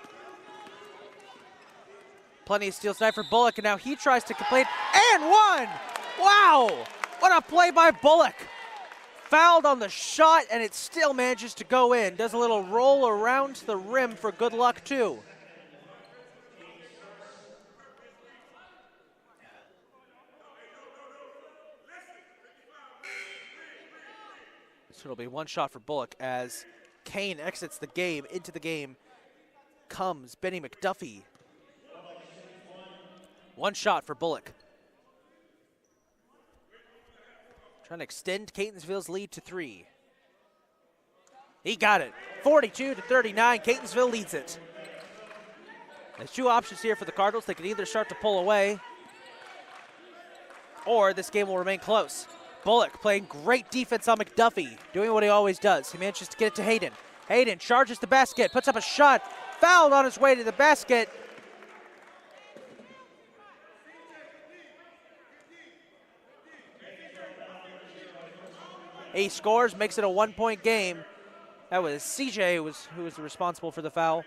Plenty of steals tonight for Bullock, and now he tries to complete, and one! Wow, what a play by Bullock. Fouled on the shot, and it still manages to go in. Does a little roll around the rim for good luck, too. So it'll be one shot for Bullock as Kane exits the game. Into the game comes Benny McDuffie. One shot for Bullock. Trying to extend Catonsville's lead to 3. He got it. 42-39. Catonsville leads it. There's two options here for the Cardinals. They can either start to pull away, or this game will remain close. Bullock playing great defense on McDuffie, doing what he always does. He manages to get it to Hayden. Hayden charges the basket, puts up a shot, fouled on his way to the basket. He scores, makes it a one-point game. That was CJ who was responsible for the foul.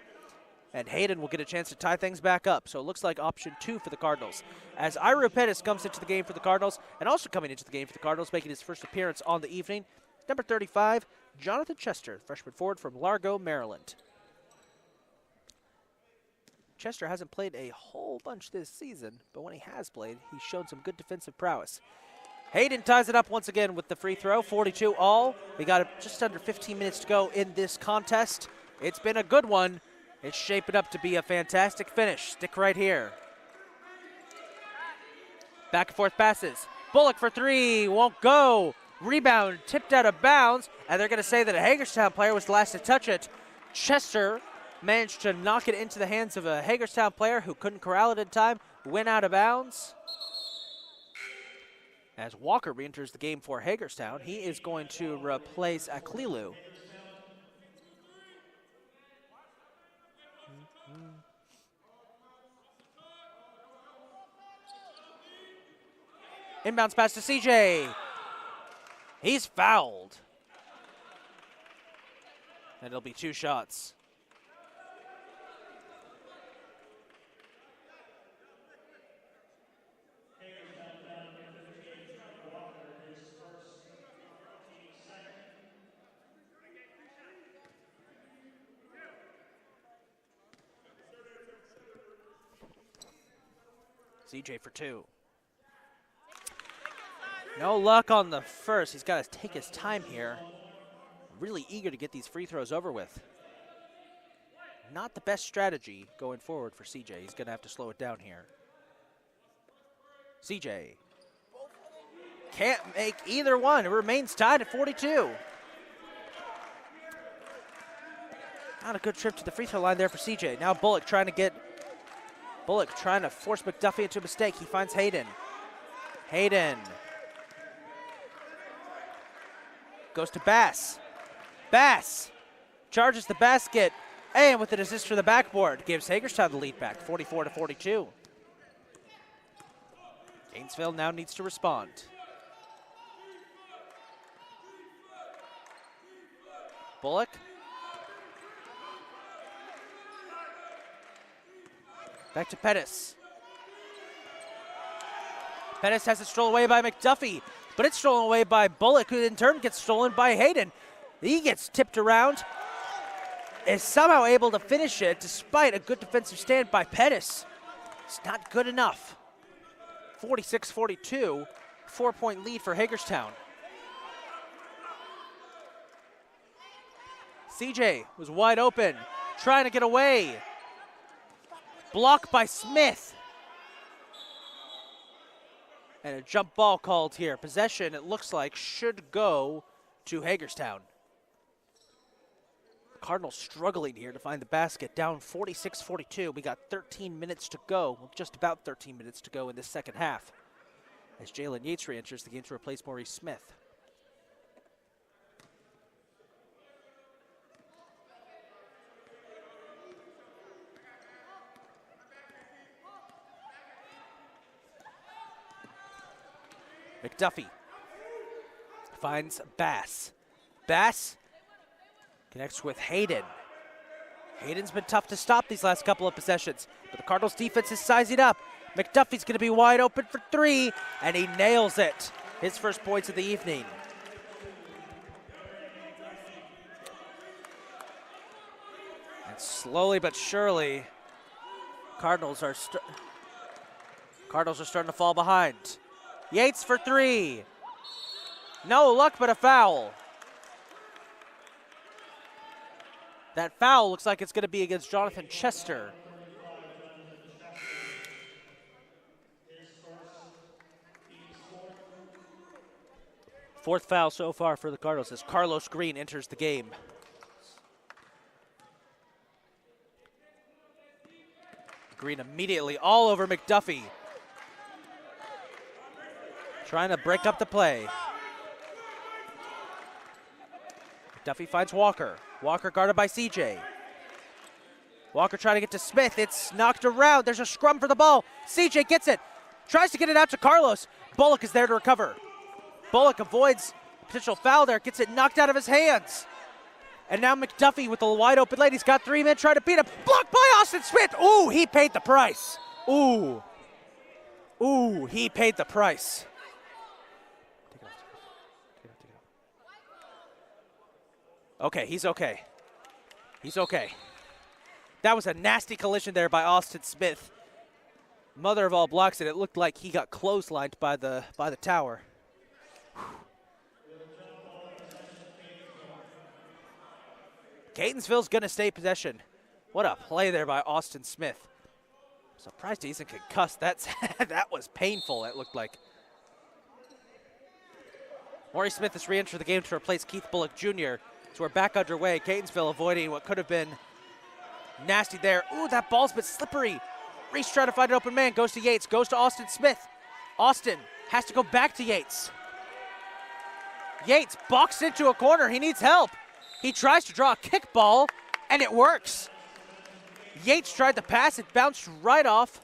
And Hayden will get a chance to tie things back up. So it looks like option 2 for the Cardinals. As Ira Pettis comes into the game for the Cardinals, and also coming into the game for the Cardinals, making his first appearance on the evening, number 35, Jonathan Chester, freshman forward from Largo, Maryland. Chester hasn't played a whole bunch this season, but when he has played, he's shown some good defensive prowess. Hayden ties it up once again with the free throw, 42 all. We got just under 15 minutes to go in this contest. It's been a good one. It's shaping up to be a fantastic finish. Stick right here. Back and forth passes. Bullock for 3, won't go. Rebound tipped out of bounds, and they're going to say that a Hagerstown player was the last to touch it. Chester managed to knock it into the hands of a Hagerstown player who couldn't corral it in time, went out of bounds. As Walker re-enters the game for Hagerstown, he is going to replace Aklilu. Inbounds pass to CJ. He's fouled. And it'll be 2 shots. CJ for 2. No luck on the first. He's got to take his time here. Really eager to get these free throws over with. Not the best strategy going forward for CJ. He's going to have to slow it down here. CJ can't make either one. It remains tied at 42. Not a good trip to the free throw line there for CJ. Now Bullock trying to force McDuffie into a mistake. He finds Hayden. Hayden goes to Bass. Bass charges the basket, and with an assist for the backboard, gives Hagerstown the lead back, 44-42. Catonsville now needs to respond. Bullock. Back to Pettis. Pettis has it stolen away by McDuffie, but it's stolen away by Bullock, who in turn gets stolen by Hayden. He gets tipped around, is somehow able to finish it despite a good defensive stand by Pettis. It's not good enough. 46-42, 4-point lead for Hagerstown. CJ was wide open, trying to get away. Blocked by Smith. And a jump ball called here. Possession, it looks like, should go to Hagerstown. Cardinals struggling here to find the basket. Down 46-42. We got 13 minutes to go. Well, just about 13 minutes to go in this second half. As Jalen Yates re-enters the game to replace Maurice Smith. McDuffie finds Bass. Bass connects with Hayden. Hayden's been tough to stop these last couple of possessions, but the Cardinals defense is sizing up. McDuffie's going to be wide open for three, and he nails it. His first points of the evening. And slowly but surely, Cardinals are starting to fall behind. Yates for three. No luck, but a foul. That foul looks like it's going to be against Jonathan Chester. Fourth foul so far for the Cardinals as Carlos Green enters the game. Green immediately all over McDuffie. Trying to break up the play. McDuffie finds Walker. Walker guarded by CJ. Walker trying to get to Smith. It's knocked around. There's a scrum for the ball. CJ gets it. Tries to get it out to Carlos. Bullock is there to recover. Bullock avoids potential foul there. Gets it knocked out of his hands. And now McDuffie with the wide open lane. He's got 3 men trying to beat him. Blocked by Austin Smith. Ooh, he paid the price. Ooh. Ooh, he paid the price. Okay, he's okay. He's okay. That was a nasty collision there by Austin Smith. Mother of all blocks, and it looked like he got clotheslined by the tower. Catonsville's gonna stay possession. What a play there by Austin Smith. Surprised he isn't concussed. That was painful, it looked like. Maurice Smith has re-entered the game to replace Keith Bullock Jr. So we're back underway. Catonsville avoiding what could have been nasty there. Ooh, that ball's been slippery. Reese trying to find an open man. Goes to Yates. Goes to Austin Smith. Austin has to go back to Yates. Yates boxed into a corner. He needs help. He tries to draw a kickball, and it works. Yates tried to pass. It bounced right off.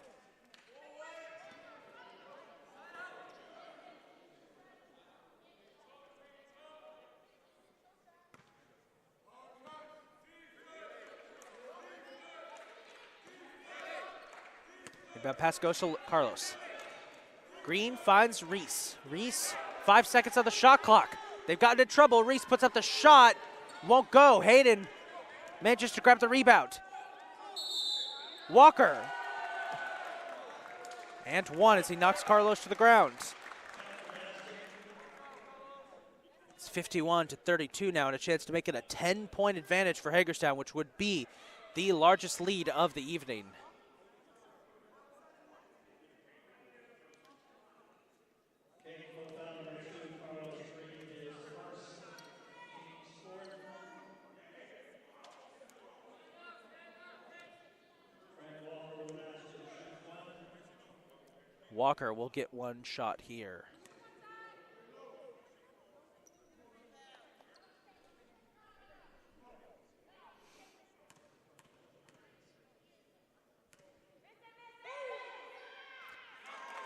Pass goes to Carlos. Green finds Reese. Reese, 5 seconds on the shot clock. They've gotten in trouble. Reese puts up the shot. Won't go. Hayden manages to grab the rebound. Walker. And one as he knocks Carlos to the ground. It's 51-32 now, and a chance to make it a 10-point advantage for Hagerstown, which would be the largest lead of the evening. Walker will get one shot here.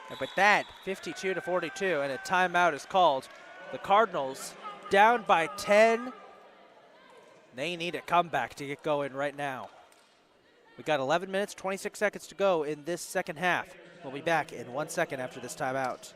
And with that, 52-42, and a timeout is called. The Cardinals down by 10. They need a comeback to get going right now. We got 11 minutes, 26 seconds to go in this second half. We'll be back in 1 second after this timeout.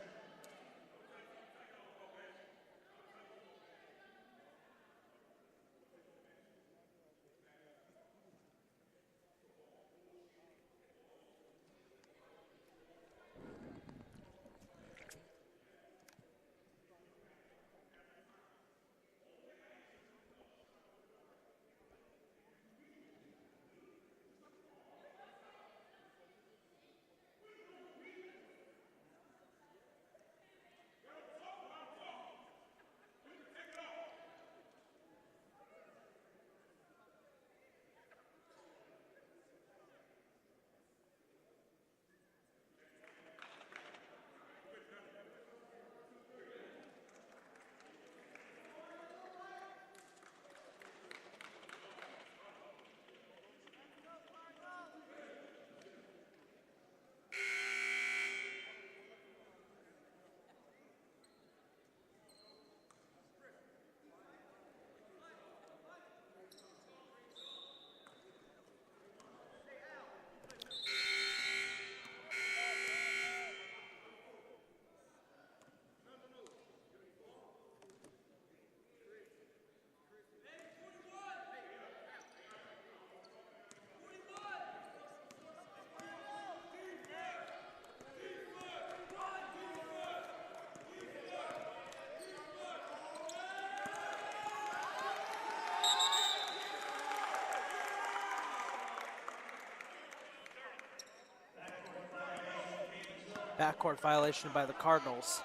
Backcourt violation by the Cardinals.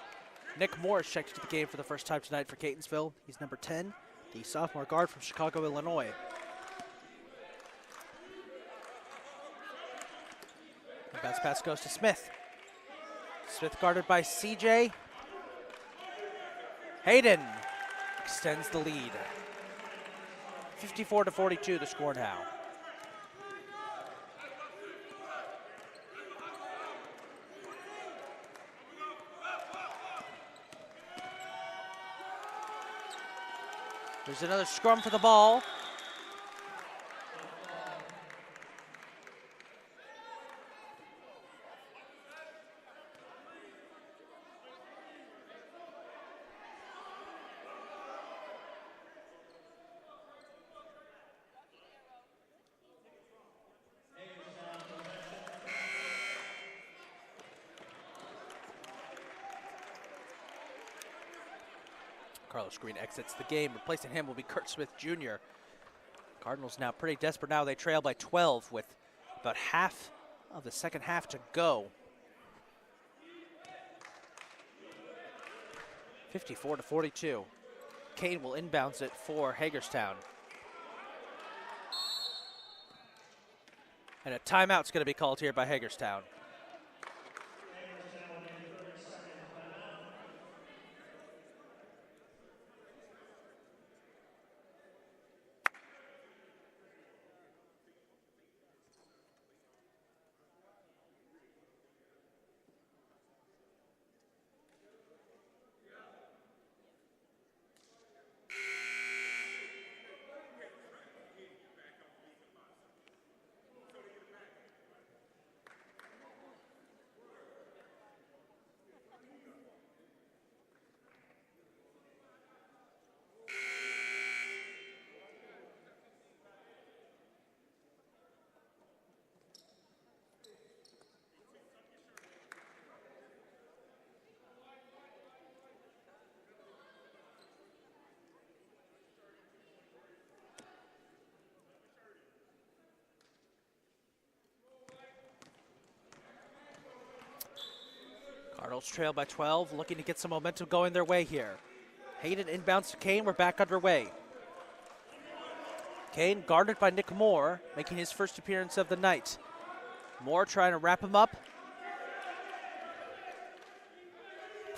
Nick Moore is checked into the game for the first time tonight for Catonsville. He's number 10, the sophomore guard from Chicago, Illinois. The bounce pass goes to Smith. Smith guarded by CJ. Hayden extends the lead. 54-42 the score now. There's another scrum for the ball. Carlos Green exits the game. Replacing him will be Kurt Smith Jr. Cardinals now pretty desperate now. They trail by 12 with about half of the second half to go. 54-42. Kane will inbounds it for Hagerstown. And a timeout's going to be called here by Hagerstown. Cardinals trail by 12, looking to get some momentum going their way here. Hayden inbounds to Kane. We're back underway. Kane guarded by Nick Moore, making his first appearance of the night. Moore trying to wrap him up.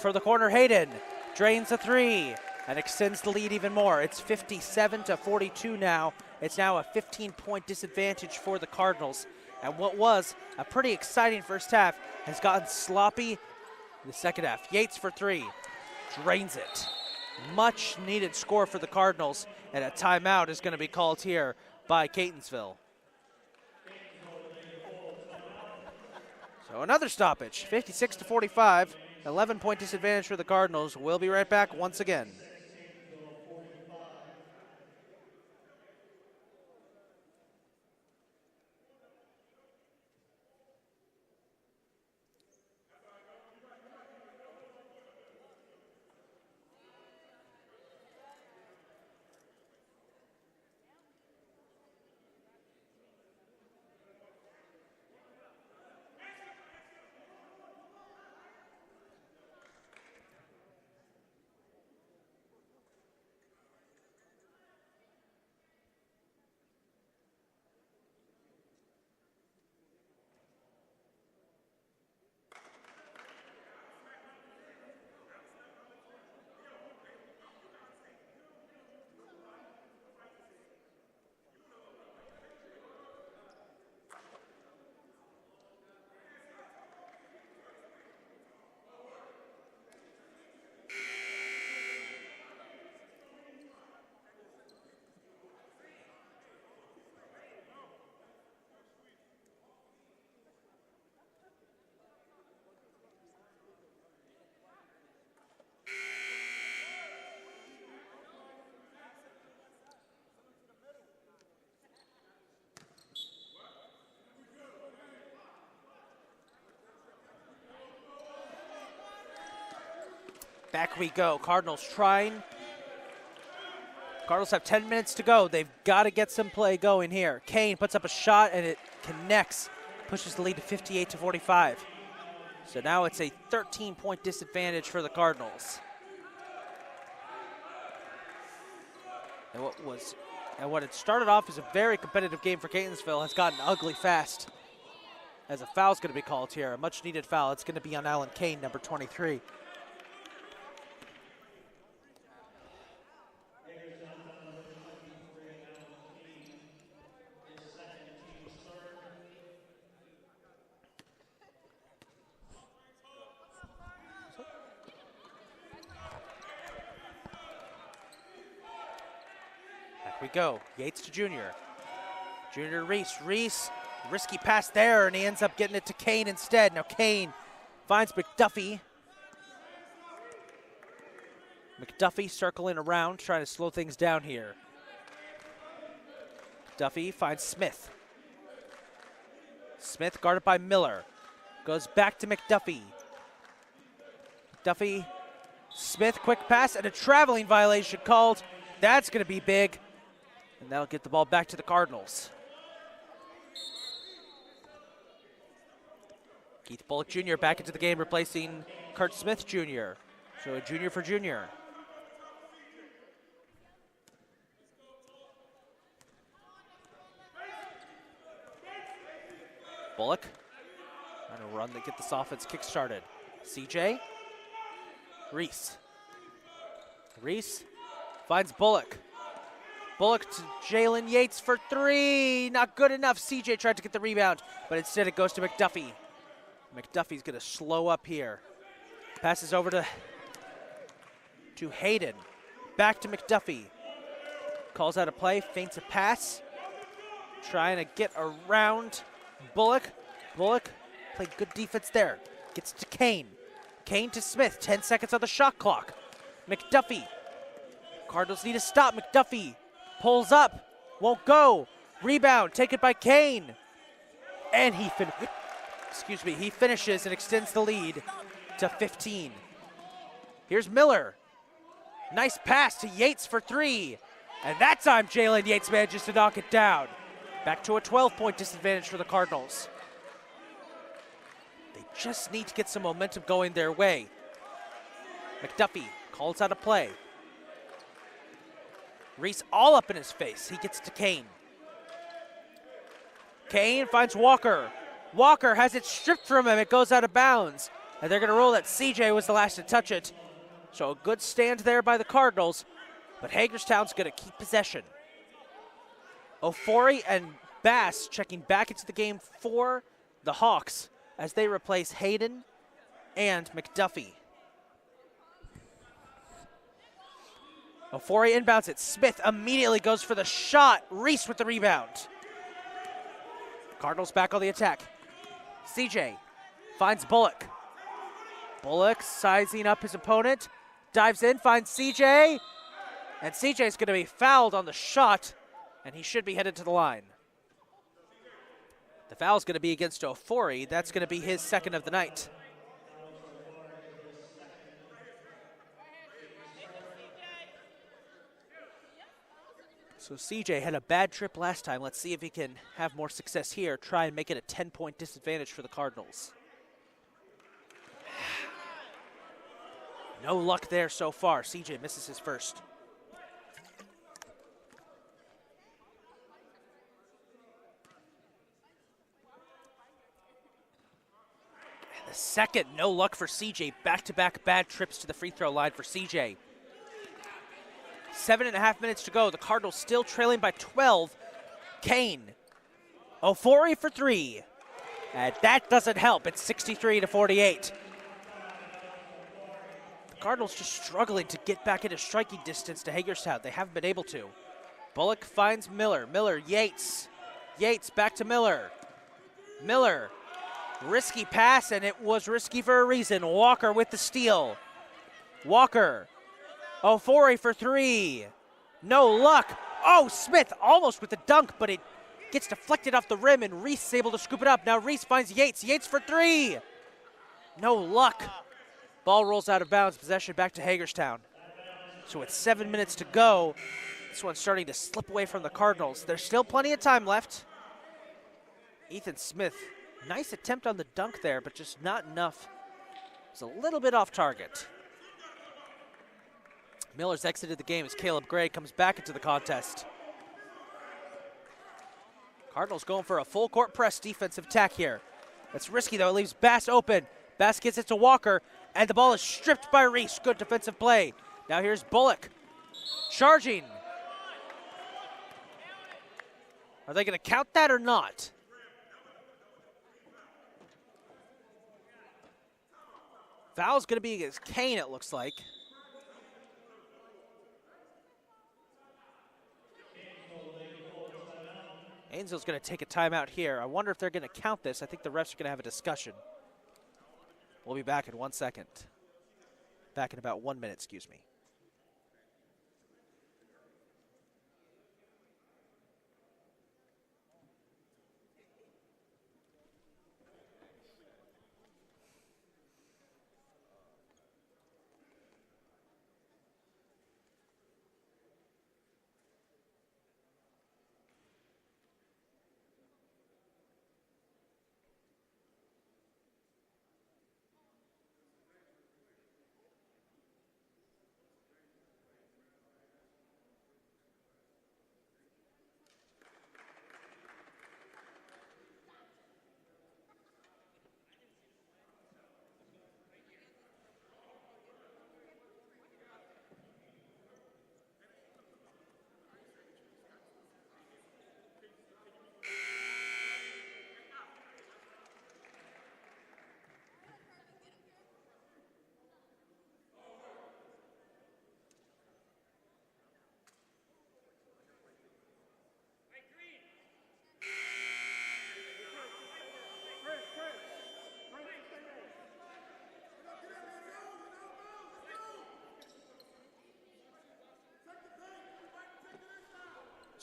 for the corner, Hayden drains a three and extends the lead even more. It's 57-42 now. It's now a 15-point disadvantage for the Cardinals. And what was a pretty exciting first half has gotten sloppy in the second half. Yates for three, drains it. Much needed score for the Cardinals, and a timeout is going to be called here by Catonsville. So another stoppage, 56-45, 11-point disadvantage for the Cardinals. We'll be right back once again. Back we go. Cardinals trying. Cardinals have 10 minutes to go. They've got to get some play going here. Kane puts up a shot and it connects. Pushes the lead to 58-45. So now it's a 13-point disadvantage for the Cardinals. And what had started off as a very competitive game for Catonsville has gotten ugly fast. As a foul's going to be called here, a much needed foul. It's going to be on Alan Kane, number 23. We go. Yates to Junior. Junior to Reese. Reese, risky pass there, and he ends up getting it to Kane instead. Now Kane finds McDuffie. McDuffie circling around, trying to slow things down here. McDuffie finds Smith. Smith guarded by Miller. Goes back to McDuffie. McDuffie, Smith, quick pass, and a traveling violation called. That's going to be big. And that'll get the ball back to the Cardinals. Keith Bullock Jr. back into the game, replacing Kurt Smith Jr. So a junior for Junior. Bullock trying to run to get this offense kick-started. CJ. Reese. Reese finds Bullock. Bullock to Jalen Yates for three. Not good enough. CJ tried to get the rebound, but instead it goes to McDuffie. McDuffie's going to slow up here. Passes over to Hayden. Back to McDuffie. Calls out a play, feints a pass. Trying to get around Bullock. Bullock played good defense there. Gets to Kane. Kane to Smith. 10 seconds on the shot clock. McDuffie. Cardinals need to stop. McDuffie pulls up. Won't go. Rebound taken by Kane. And he finishes and extends the lead to 15. Here's Miller. Nice pass to Yates for three. And that time Jalen Yates manages to knock it down. Back to a 12-point disadvantage for the Cardinals. They just need to get some momentum going their way. McDuffie calls out a play. Reese all up in his face. He gets to Kane. Kane finds Walker. Walker has it stripped from him. It goes out of bounds. And they're going to rule that CJ was the last to touch it. So a good stand there by the Cardinals, but Hagerstown's going to keep possession. Ofori and Bass checking back into the game for the Hawks as they replace Hayden and McDuffie. Ofori inbounds it. Smith immediately goes for the shot. Reese with the rebound. Cardinals back on the attack. CJ finds Bullock. Bullock sizing up his opponent. Dives in, finds CJ. And CJ's going to be fouled on the shot, and he should be headed to the line. The foul's going to be against Ofori. That's going to be his second of the night. So CJ had a bad trip last time. Let's see if he can have more success here. Try and make it a 10-point disadvantage for the Cardinals. No luck there so far. CJ misses his first. And the second, no luck for CJ. Back-to-back bad trips to the free throw line for CJ. 7.5 minutes to go. The Cardinals still trailing by 12. Kane. Ofori for three. And that doesn't help. It's 63-48. The Cardinals just struggling to get back into striking distance to Hagerstown. They haven't been able to. Bullock finds Miller. Miller, Yates. Yates back to Miller. Miller. Risky pass, and it was risky for a reason. Walker with the steal. Walker. Ofori for three. No luck. Oh, Smith almost with the dunk, but it gets deflected off the rim, and Reese is able to scoop it up. Now Reese finds Yates. Yates for three. No luck. Ball rolls out of bounds. Possession back to Hagerstown. So with 7 minutes to go, this one's starting to slip away from the Cardinals. There's still plenty of time left. Ethan Smith, nice attempt on the dunk there, but just not enough. It's a little bit off target. Miller's exited the game as Caleb Gray comes back into the contest. Cardinals going for a full court press defensive attack here. That's risky though, it leaves Bass open. Bass gets it to Walker, and the ball is stripped by Reese. Good defensive play. Now here's Bullock, charging. Are they gonna count that or not? Foul's gonna be against Kane, it looks like. Ainsville's going to take a timeout here. I wonder if they're going to count this. I think the refs are going to have a discussion. We'll be back in 1 second. Back in about 1 minute, excuse me.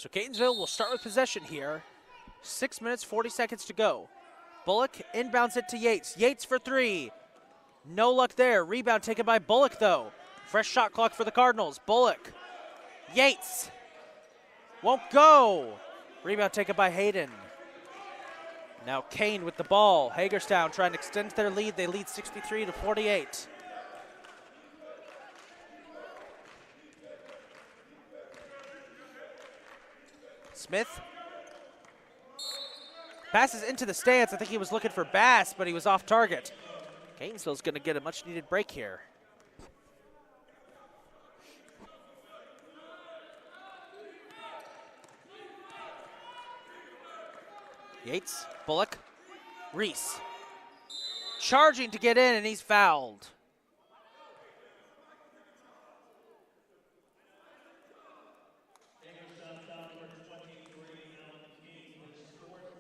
So Catonsville will start with possession here. 6 minutes, 40 seconds to go. Bullock inbounds it to Yates. Yates for three. No luck there. Rebound taken by Bullock, though. Fresh shot clock for the Cardinals. Bullock. Yates. Won't go. Rebound taken by Hayden. Now Kane with the ball. Hagerstown trying to extend their lead. They lead 63-48. Smith passes into the stands. I think he was looking for Bass, but he was off target. Catonsville's going to get a much-needed break here. Yates, Bullock, Reese. Charging to get in, and he's fouled.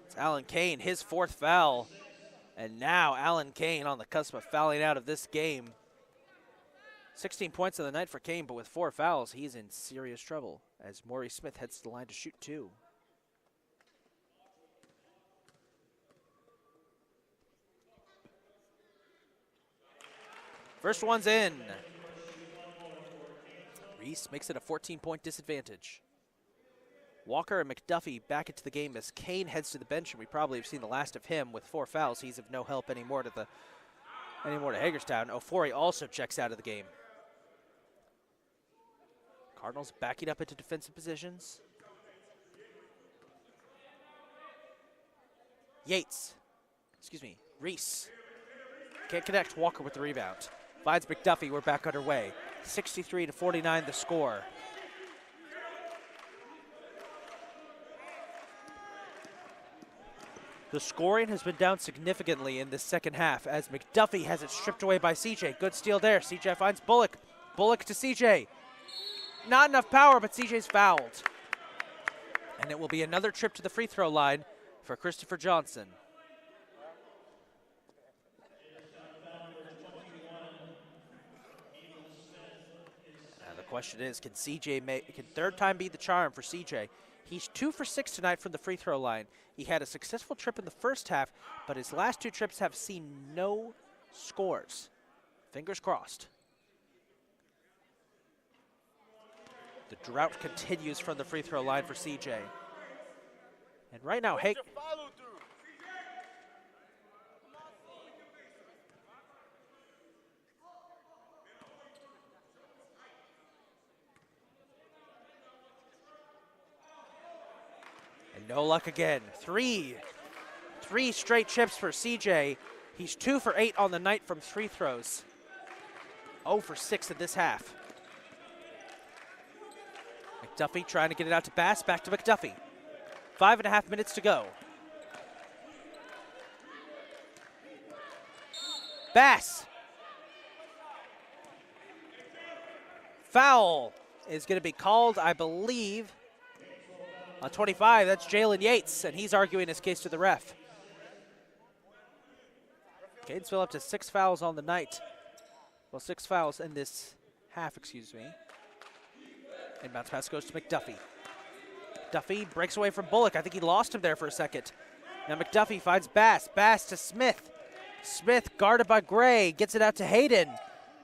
It's Alan Kane, his 4th foul. And now Alan Kane on the cusp of fouling out of this game. 16 points on the night for Kane, but with 4 fouls, he's in serious trouble as Maurice Smith heads to the line to shoot 2. First one's in. Reese makes it a 14-point disadvantage. Walker and McDuffie back into the game as Kane heads to the bench, and we probably have seen the last of him with 4 fouls. He's of no help anymore to Hagerstown. Ofori also checks out of the game. Cardinals backing up into defensive positions. Reese. Can't connect. Walker with the rebound. Finds McDuffie. We're back underway. 63-49 the score. The scoring has been down significantly in this second half as McDuffie has it stripped away by CJ. Good steal there. CJ finds Bullock. Bullock to CJ. Not enough power, but CJ's fouled. And it will be another trip to the free throw line for Christopher Johnson. Now the question is, can third time be the charm for CJ? He's 2 for 6 tonight from the free throw line. He had a successful trip in the first half, but his last 2 trips have seen no scores. Fingers crossed. The drought continues from the free throw line for CJ. And right now, no luck again. Three straight chips for CJ. He's 2 for 8 on the night from free throws. 0 for 6 in this half. McDuffie trying to get it out to Bass. Back to McDuffie. 5.5 minutes to go. Bass. Foul is going to be called, I believe, on 25, that's Jalen Yates, and he's arguing his case to the ref. Catonsville up to 6 fouls on the night. Well, 6 fouls in this half, excuse me. Inbounds pass goes to McDuffie. Duffy breaks away from Bullock. I think he lost him there for a second. Now McDuffie finds Bass. Bass to Smith. Smith guarded by Gray. Gets it out to Hayden.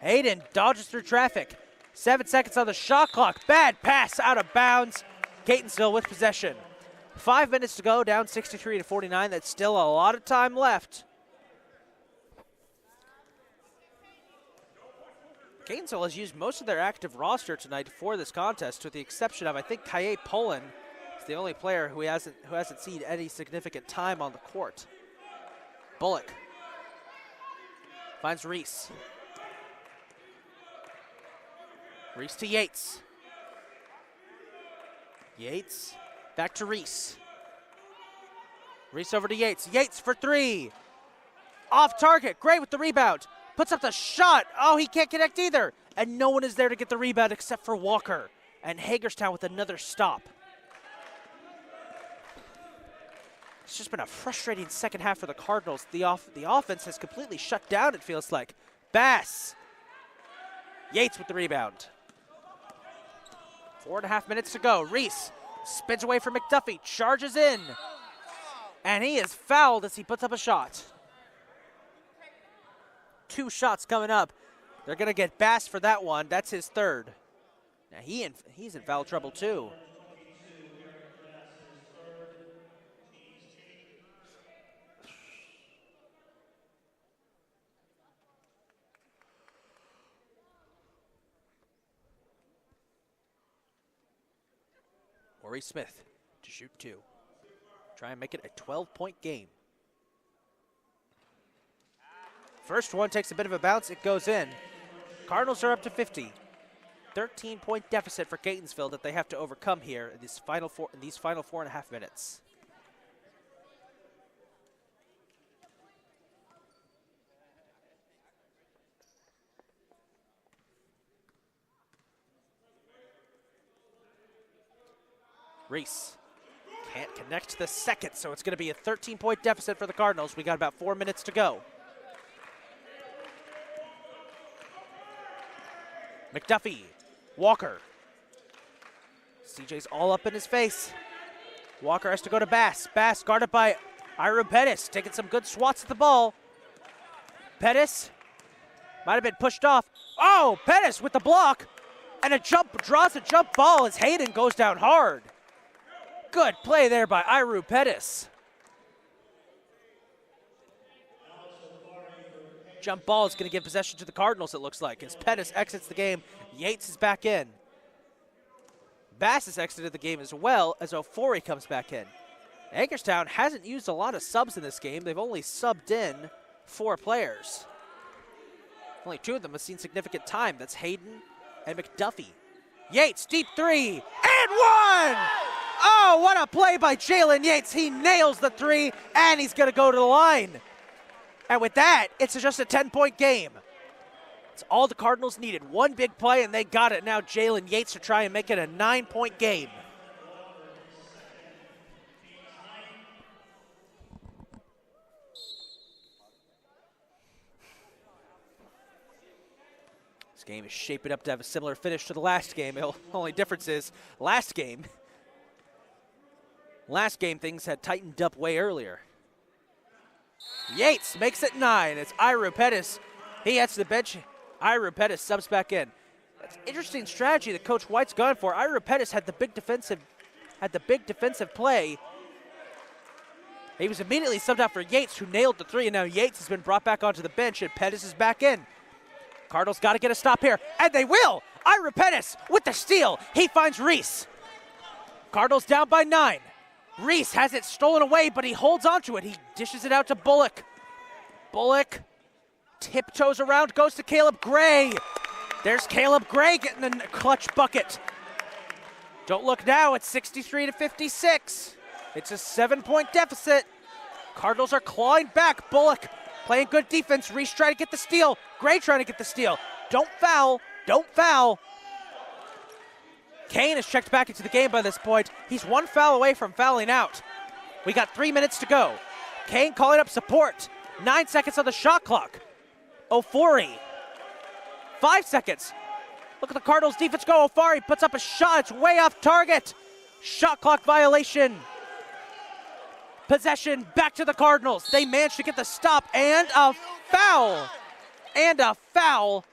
Hayden dodges through traffic. 7 seconds on the shot clock. Bad pass out of bounds. Catonsville with possession. 5 minutes to go, down 63-49. That's still a lot of time left. Catonsville has used most of their active roster tonight for this contest, with the exception of, I think, Kaye Poland is the only player who hasn't seen any significant time on the court. Bullock finds Reese. Reese to Yates. Yates back to Reese. Reese over to Yates. Yates for 3. Off target. Gray with the rebound. Puts up the shot. Oh, he can't connect either. And no one is there to get the rebound except for Walker. And Hagerstown with another stop. It's just been a frustrating second half for the Cardinals. The offense has completely shut down, it feels like. Bass. Yates with the rebound. 4.5 minutes to go. Reese spins away from McDuffie, charges in, and he is fouled as he puts up a shot. 2 shots coming up. They're going to get Bass for that one. That's his 3rd. Now he's in foul trouble too. Maurice Smith to shoot 2. Try and make it a 12-point game. First one takes a bit of a bounce. It goes in. Cardinals are up to 50. 13-point deficit for Catonsville that they have to overcome here in these final 4.5 minutes. Reese can't connect the second, so it's going to be a 13-point deficit for the Cardinals. We got about 4 minutes to go. McDuffie, Walker. CJ's all up in his face. Walker has to go to Bass. Bass guarded by Ira Pettis, taking some good swats at the ball. Pettis might have been pushed off. Oh, Pettis with the block. And a jump, draws a jump ball as Hayden goes down hard. Good play there by Iru Pettis. Jump ball is going to give possession to the Cardinals, it looks like. As Pettis exits the game, Yates is back in. Bass has exited the game as well as Ofori comes back in. Hagerstown hasn't used a lot of subs in this game. They've only subbed in 4 players. Only 2 of them have seen significant time. That's Hayden and McDuffie. Yates, deep 3, and 1! Oh, what a play by Jalen Yates. He nails the 3, and he's going to go to the line. And with that, it's just a 10-point game. It's all the Cardinals needed. One big play, and they got it. Now Jalen Yates to try and make it a 9-point game. This game is shaping up to have a similar finish to the last game. The only difference is last game things had tightened up way earlier. Yates makes it 9. It's Ira Pettis. He heads to the bench. Ira Pettis subs back in. That's an interesting strategy that Coach White's gone for. Ira Pettis had the big defensive play. He was immediately subbed out for Yates, who nailed the 3, and now Yates has been brought back onto the bench, and Pettis is back in. Cardinals got to get a stop here, and they will. Ira Pettis with the steal. He finds Reese. Cardinals down by 9. Reese has it stolen away, but he holds onto it. He dishes it out to Bullock. Bullock tiptoes around, goes to Caleb Gray. There's Caleb Gray getting the clutch bucket. Don't look now, it's 63-56. It's a 7-point deficit. Cardinals are clawing back. Bullock playing good defense. Reese trying to get the steal. Gray trying to get the steal. Don't foul, don't foul. Kane has checked back into the game by this point. He's 1 foul away from fouling out. We got 3 minutes to go. Kane calling up support. 9 seconds on the shot clock. Ofori. 5 seconds. Look at the Cardinals defense go. Ofori puts up a shot. It's way off target. Shot clock violation. Possession back to the Cardinals. They managed to get the stop and a foul. And a foul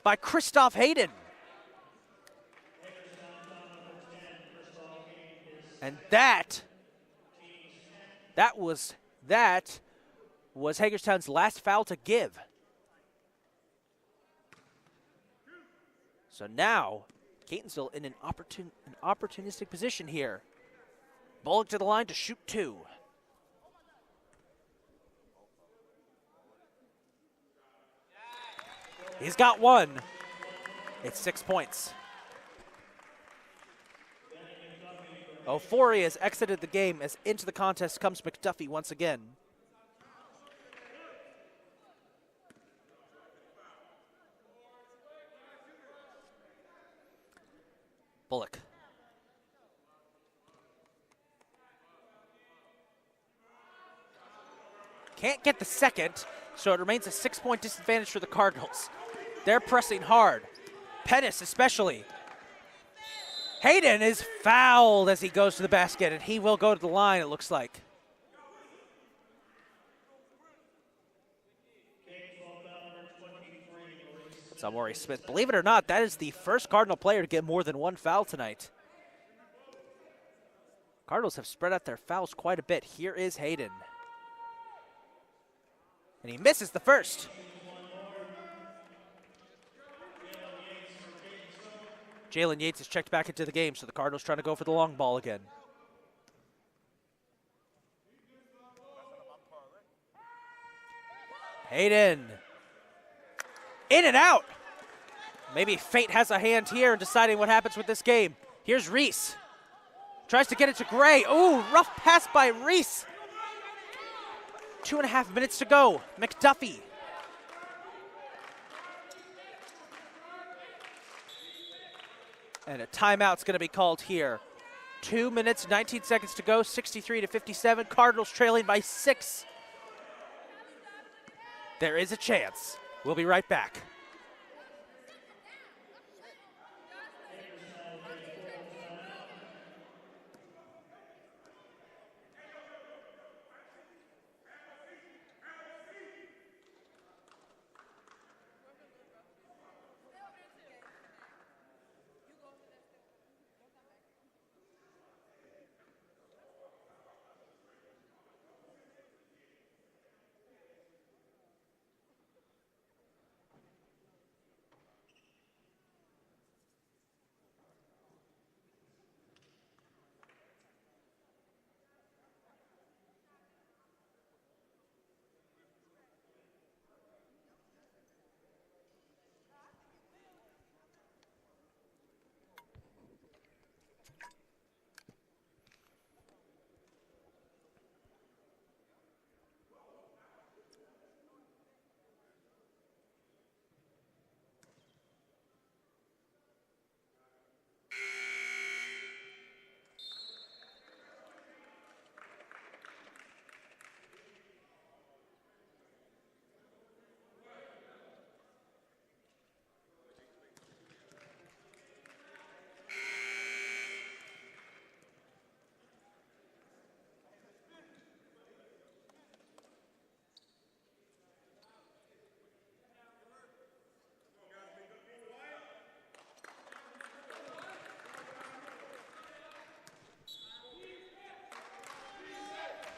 by Christoph Hayden. And that was Hagerstown's last foul to give. So now, Catonsville in an opportunistic position here. Bullock to the line to shoot 2. He's got 1. It's 6 points. Ofori has exited the game as into the contest comes McDuffie once again. Bullock. Can't get the second, so it remains a 6-point disadvantage for the Cardinals. They're pressing hard. Pettis especially. Hayden is fouled as he goes to the basket, and he will go to the line, it looks like. Samori Smith. Believe it or not, that is the first Cardinal player to get more than 1 foul tonight. Cardinals have spread out their fouls quite a bit. Here is Hayden. And he misses the first. Jalen Yates has checked back into the game, so the Cardinals trying to go for the long ball again. Hayden. In and out. Maybe fate has a hand here in deciding what happens with this game. Here's Reese. Tries to get it to Gray. Ooh, rough pass by Reese. 2.5 minutes to go. McDuffie. And a timeout's going to be called here. 2 minutes, 19 seconds to go, 63-57. Cardinals trailing by 6. There is a chance. We'll be right back.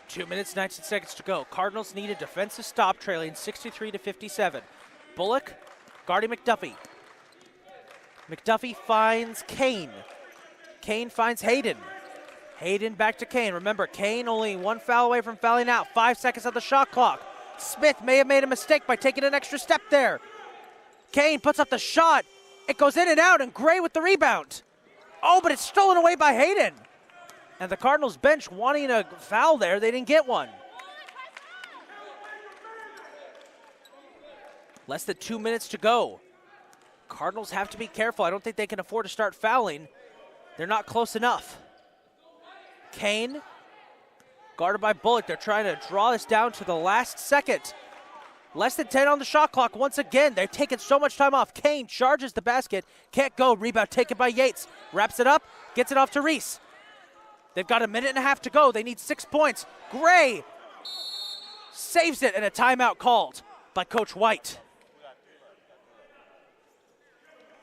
Two minutes, 19 seconds to go. Cardinals need a defensive stop, trailing 63-57. Bullock guarding McDuffie. McDuffie finds Kane. Kane finds Hayden. Hayden back to Kane. Remember, Kane only one foul away from fouling out. 5 seconds on the shot clock. Smith may have made a mistake by taking an extra step there. Kane puts up the shot. It goes in and out, and Gray with the rebound. Oh, but it's stolen away by Hayden. And the Cardinals bench wanting a foul there. They didn't get one. Less than 2 minutes to go. Cardinals have to be careful. I don't think they can afford to start fouling. They're not close enough. Kane, guarded by Bullock. They're trying to draw this down to the last second. Less than 10 on the shot clock once again. They've taken so much time off. Kane charges the basket. Can't go. Rebound taken by Yates. Wraps it up. Gets it off to Reese. They've got a minute and a half to go. They need 6 points. Gray saves it, and a timeout called by Coach White.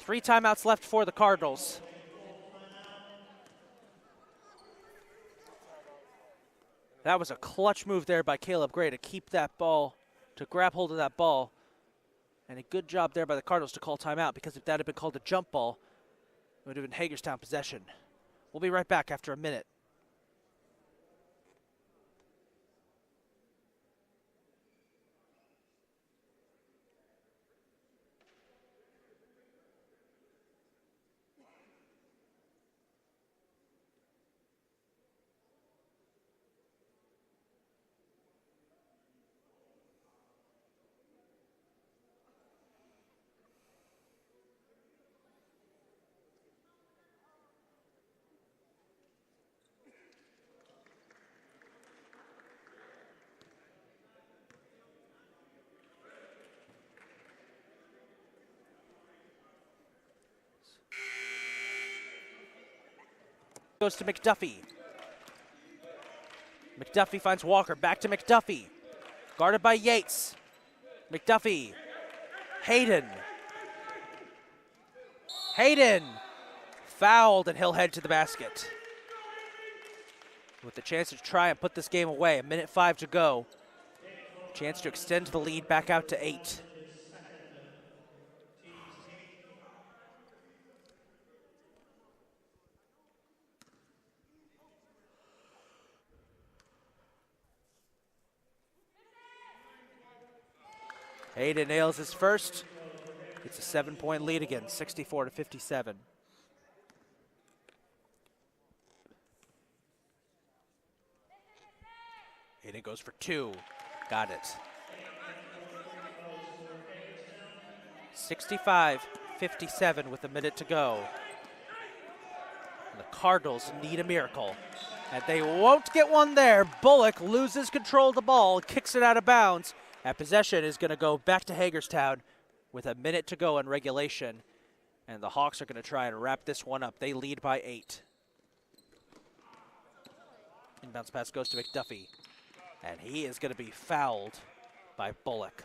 3 timeouts left for the Cardinals. That was a clutch move there by Caleb Gray to keep that ball, to grab hold of that ball. And a good job there by the Cardinals to call timeout, because if that had been called a jump ball, it would have been Hagerstown possession. We'll be right back after a minute. Goes to McDuffie. McDuffie finds Walker. Back to McDuffie. Guarded by Yates. McDuffie. Hayden. Hayden. Fouled, and he'll head to the basket. With the chance to try and put this game away. 1:05 to go. Chance to extend the lead back out to 8. Hayden nails his first. It's a 7-point lead again, 64-57. Hayden goes for 2. Got it. 65-57 with a minute to go. And the Cardinals need a miracle. And they won't get one there. Bullock loses control of the ball, kicks it out of bounds. And possession is going to go back to Hagerstown with a minute to go in regulation. And the Hawks are going to try and wrap this one up. They lead by 8. Inbounds pass goes to McDuffie. And he is going to be fouled by Bullock.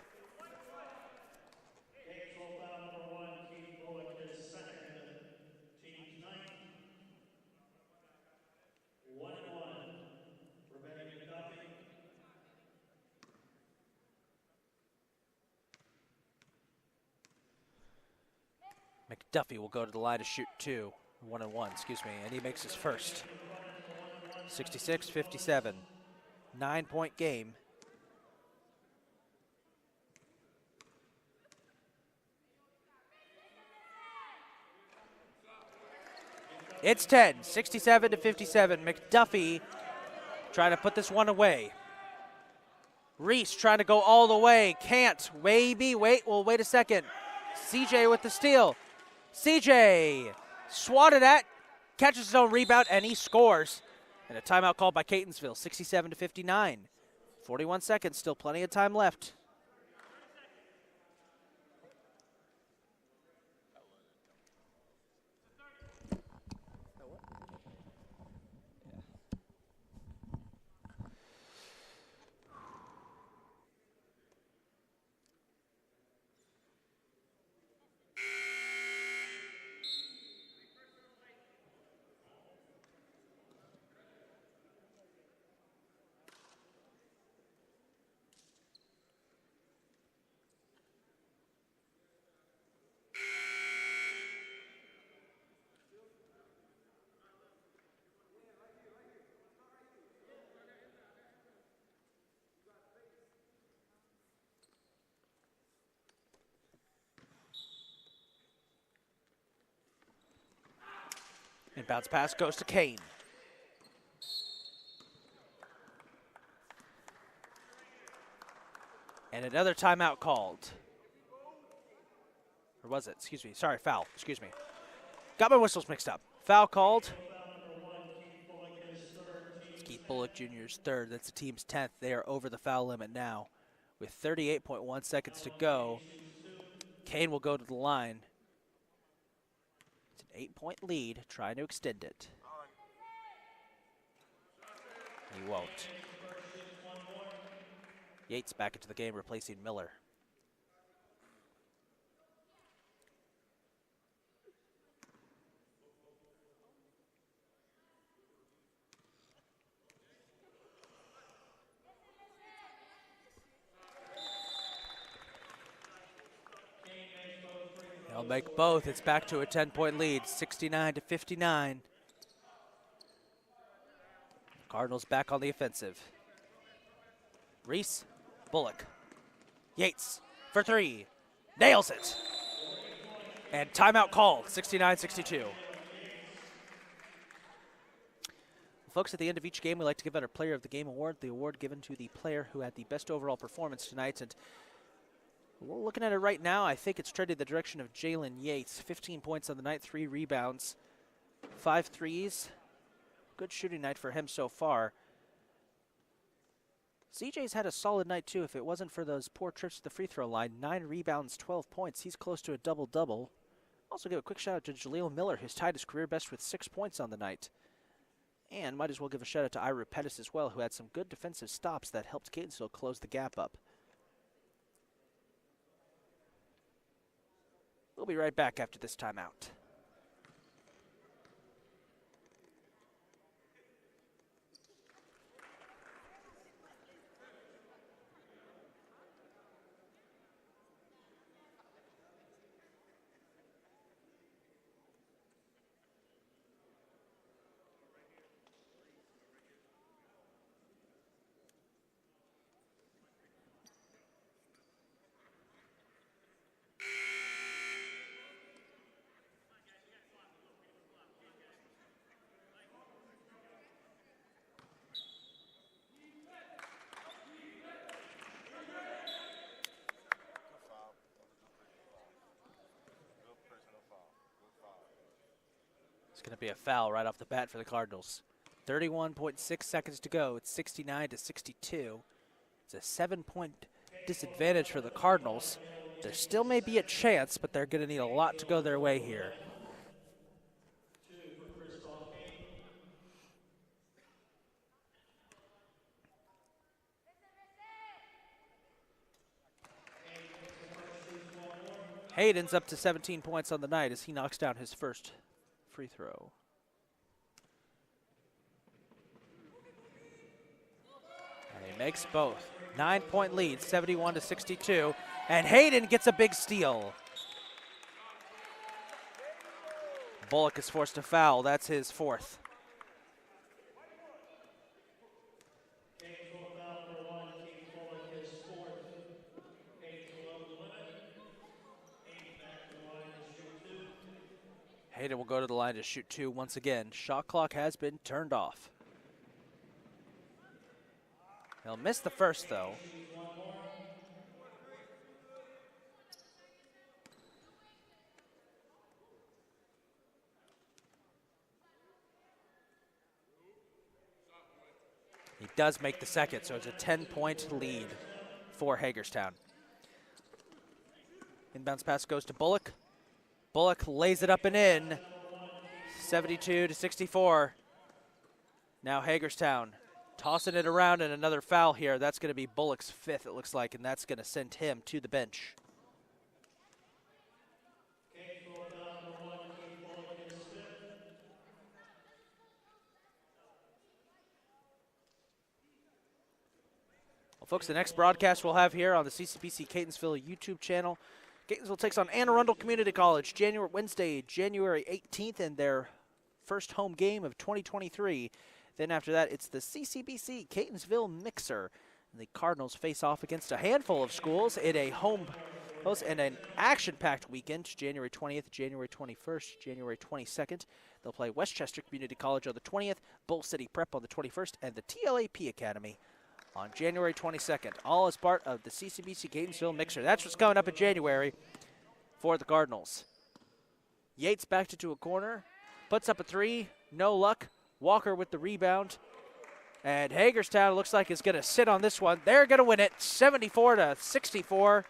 McDuffie will go to the line to shoot 2. 1-1, excuse me, and he makes his first. 66-57. 9-point game. It's 10, 67-57. McDuffie trying to put this one away. Reese trying to go all the way. Can't. Maybe. Wait a second. CJ with the steal. CJ swatted at, catches his own rebound, and he scores. And a timeout called by Catonsville, 67-59. 41 seconds, still plenty of time left. Inbounds pass goes to Kane. And another timeout called. Or was it? Excuse me. Sorry, foul. Excuse me. Got my whistles mixed up. Foul called. Keith Bullock Jr.'s third. That's the team's 10th. They are over the foul limit now. With 38.1 seconds to go, Kane will go to the line. It's an 8-point lead, trying to extend it. He won't. Yates back into the game, replacing Miller. They'll make both. It's back to a 10-point lead, 69-59. Cardinals back on the offensive. Reese, Bullock, Yates for three, nails it. And timeout called, 69-62. Folks, at the end of each game, we like to give out our Player of the Game award, the award given to the player who had the best overall performance tonight. And we're looking at it right now. I think it's trended the direction of Jalen Yates. 15 points on the night, 3 rebounds, 5 threes. Good shooting night for him so far. CJ's had a solid night too. If it wasn't for those poor trips to the free throw line, 9 rebounds, 12 points. He's close to a double-double. Also give a quick shout out to Jaleel Miller, who's tied his career best with 6 points on the night. And might as well give a shout out to Ira Pettis as well, who had some good defensive stops that helped Catonsville close the gap up. We'll be right back after this timeout. going to be a foul right off the bat for the Cardinals. 31.6 seconds to go. It's 69-62. It's a 7-point disadvantage for the Cardinals. There still may be a chance, but they're going to need a lot to go their way here. Hayden's up to 17 points on the night as he knocks down his first free throw. And he makes both. 9-point lead, 71-62. And Hayden gets a big steal. Bullock is forced to foul. That's his fourth. Hayden will go to the line to shoot 2 once again. Shot clock has been turned off. He'll miss the first, though. He does make the second, so it's a 10-point lead for Hagerstown. Inbounds pass goes to Bullock. Bullock lays it up and in. 72-64. Now Hagerstown tossing it around, and another foul here. That's going to be Bullock's fifth, it looks like, and that's going to send him to the bench. Well, folks, the next broadcast we'll have here on the CCBC Catonsville YouTube channel. Catonsville takes on Anne Arundel Community College Wednesday, January 18th, in their first home game of 2023. Then after that, it's the CCBC Catonsville Mixer. And the Cardinals face off against a handful of schools in a home host and an action-packed weekend, January 20th, January 21st, January 22nd. They'll play Westchester Community College on the 20th, Bull City Prep on the 21st, and the TLAP Academy on January 22nd, all as part of the CCBC Catonsville Mixer. That's what's coming up in January for the Cardinals. Yates backed into a corner, puts up a three, no luck. Walker with the rebound. And Hagerstown looks like is going to sit on this one. They're going to win it, 74-64.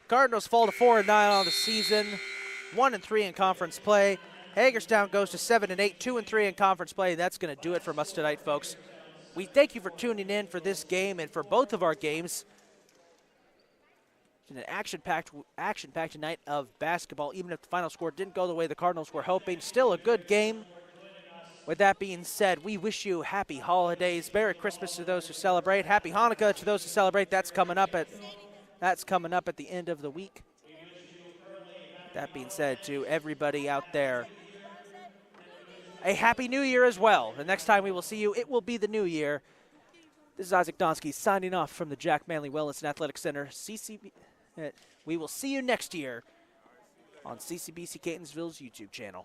Cardinals fall to 4-9 on the season, 1-3 in conference play. Hagerstown goes to 7-8, 2-3 in conference play. That's going to do it from us tonight, folks. We thank you for tuning in for this game and for both of our games. It's an action-packed night of basketball, even if the final score didn't go the way the Cardinals were hoping. Still a good game. With that being said, we wish you happy holidays. Merry Christmas to those who celebrate. Happy Hanukkah to those who celebrate. That's coming up at the end of the week. That being said, to everybody out there, a Happy New Year as well. The next time we will see you, it will be the new year. This is Isaac Donsky signing off from the Jack Manley Wellness and Athletic Center. We will see you next year on CCBC Catonsville's YouTube channel.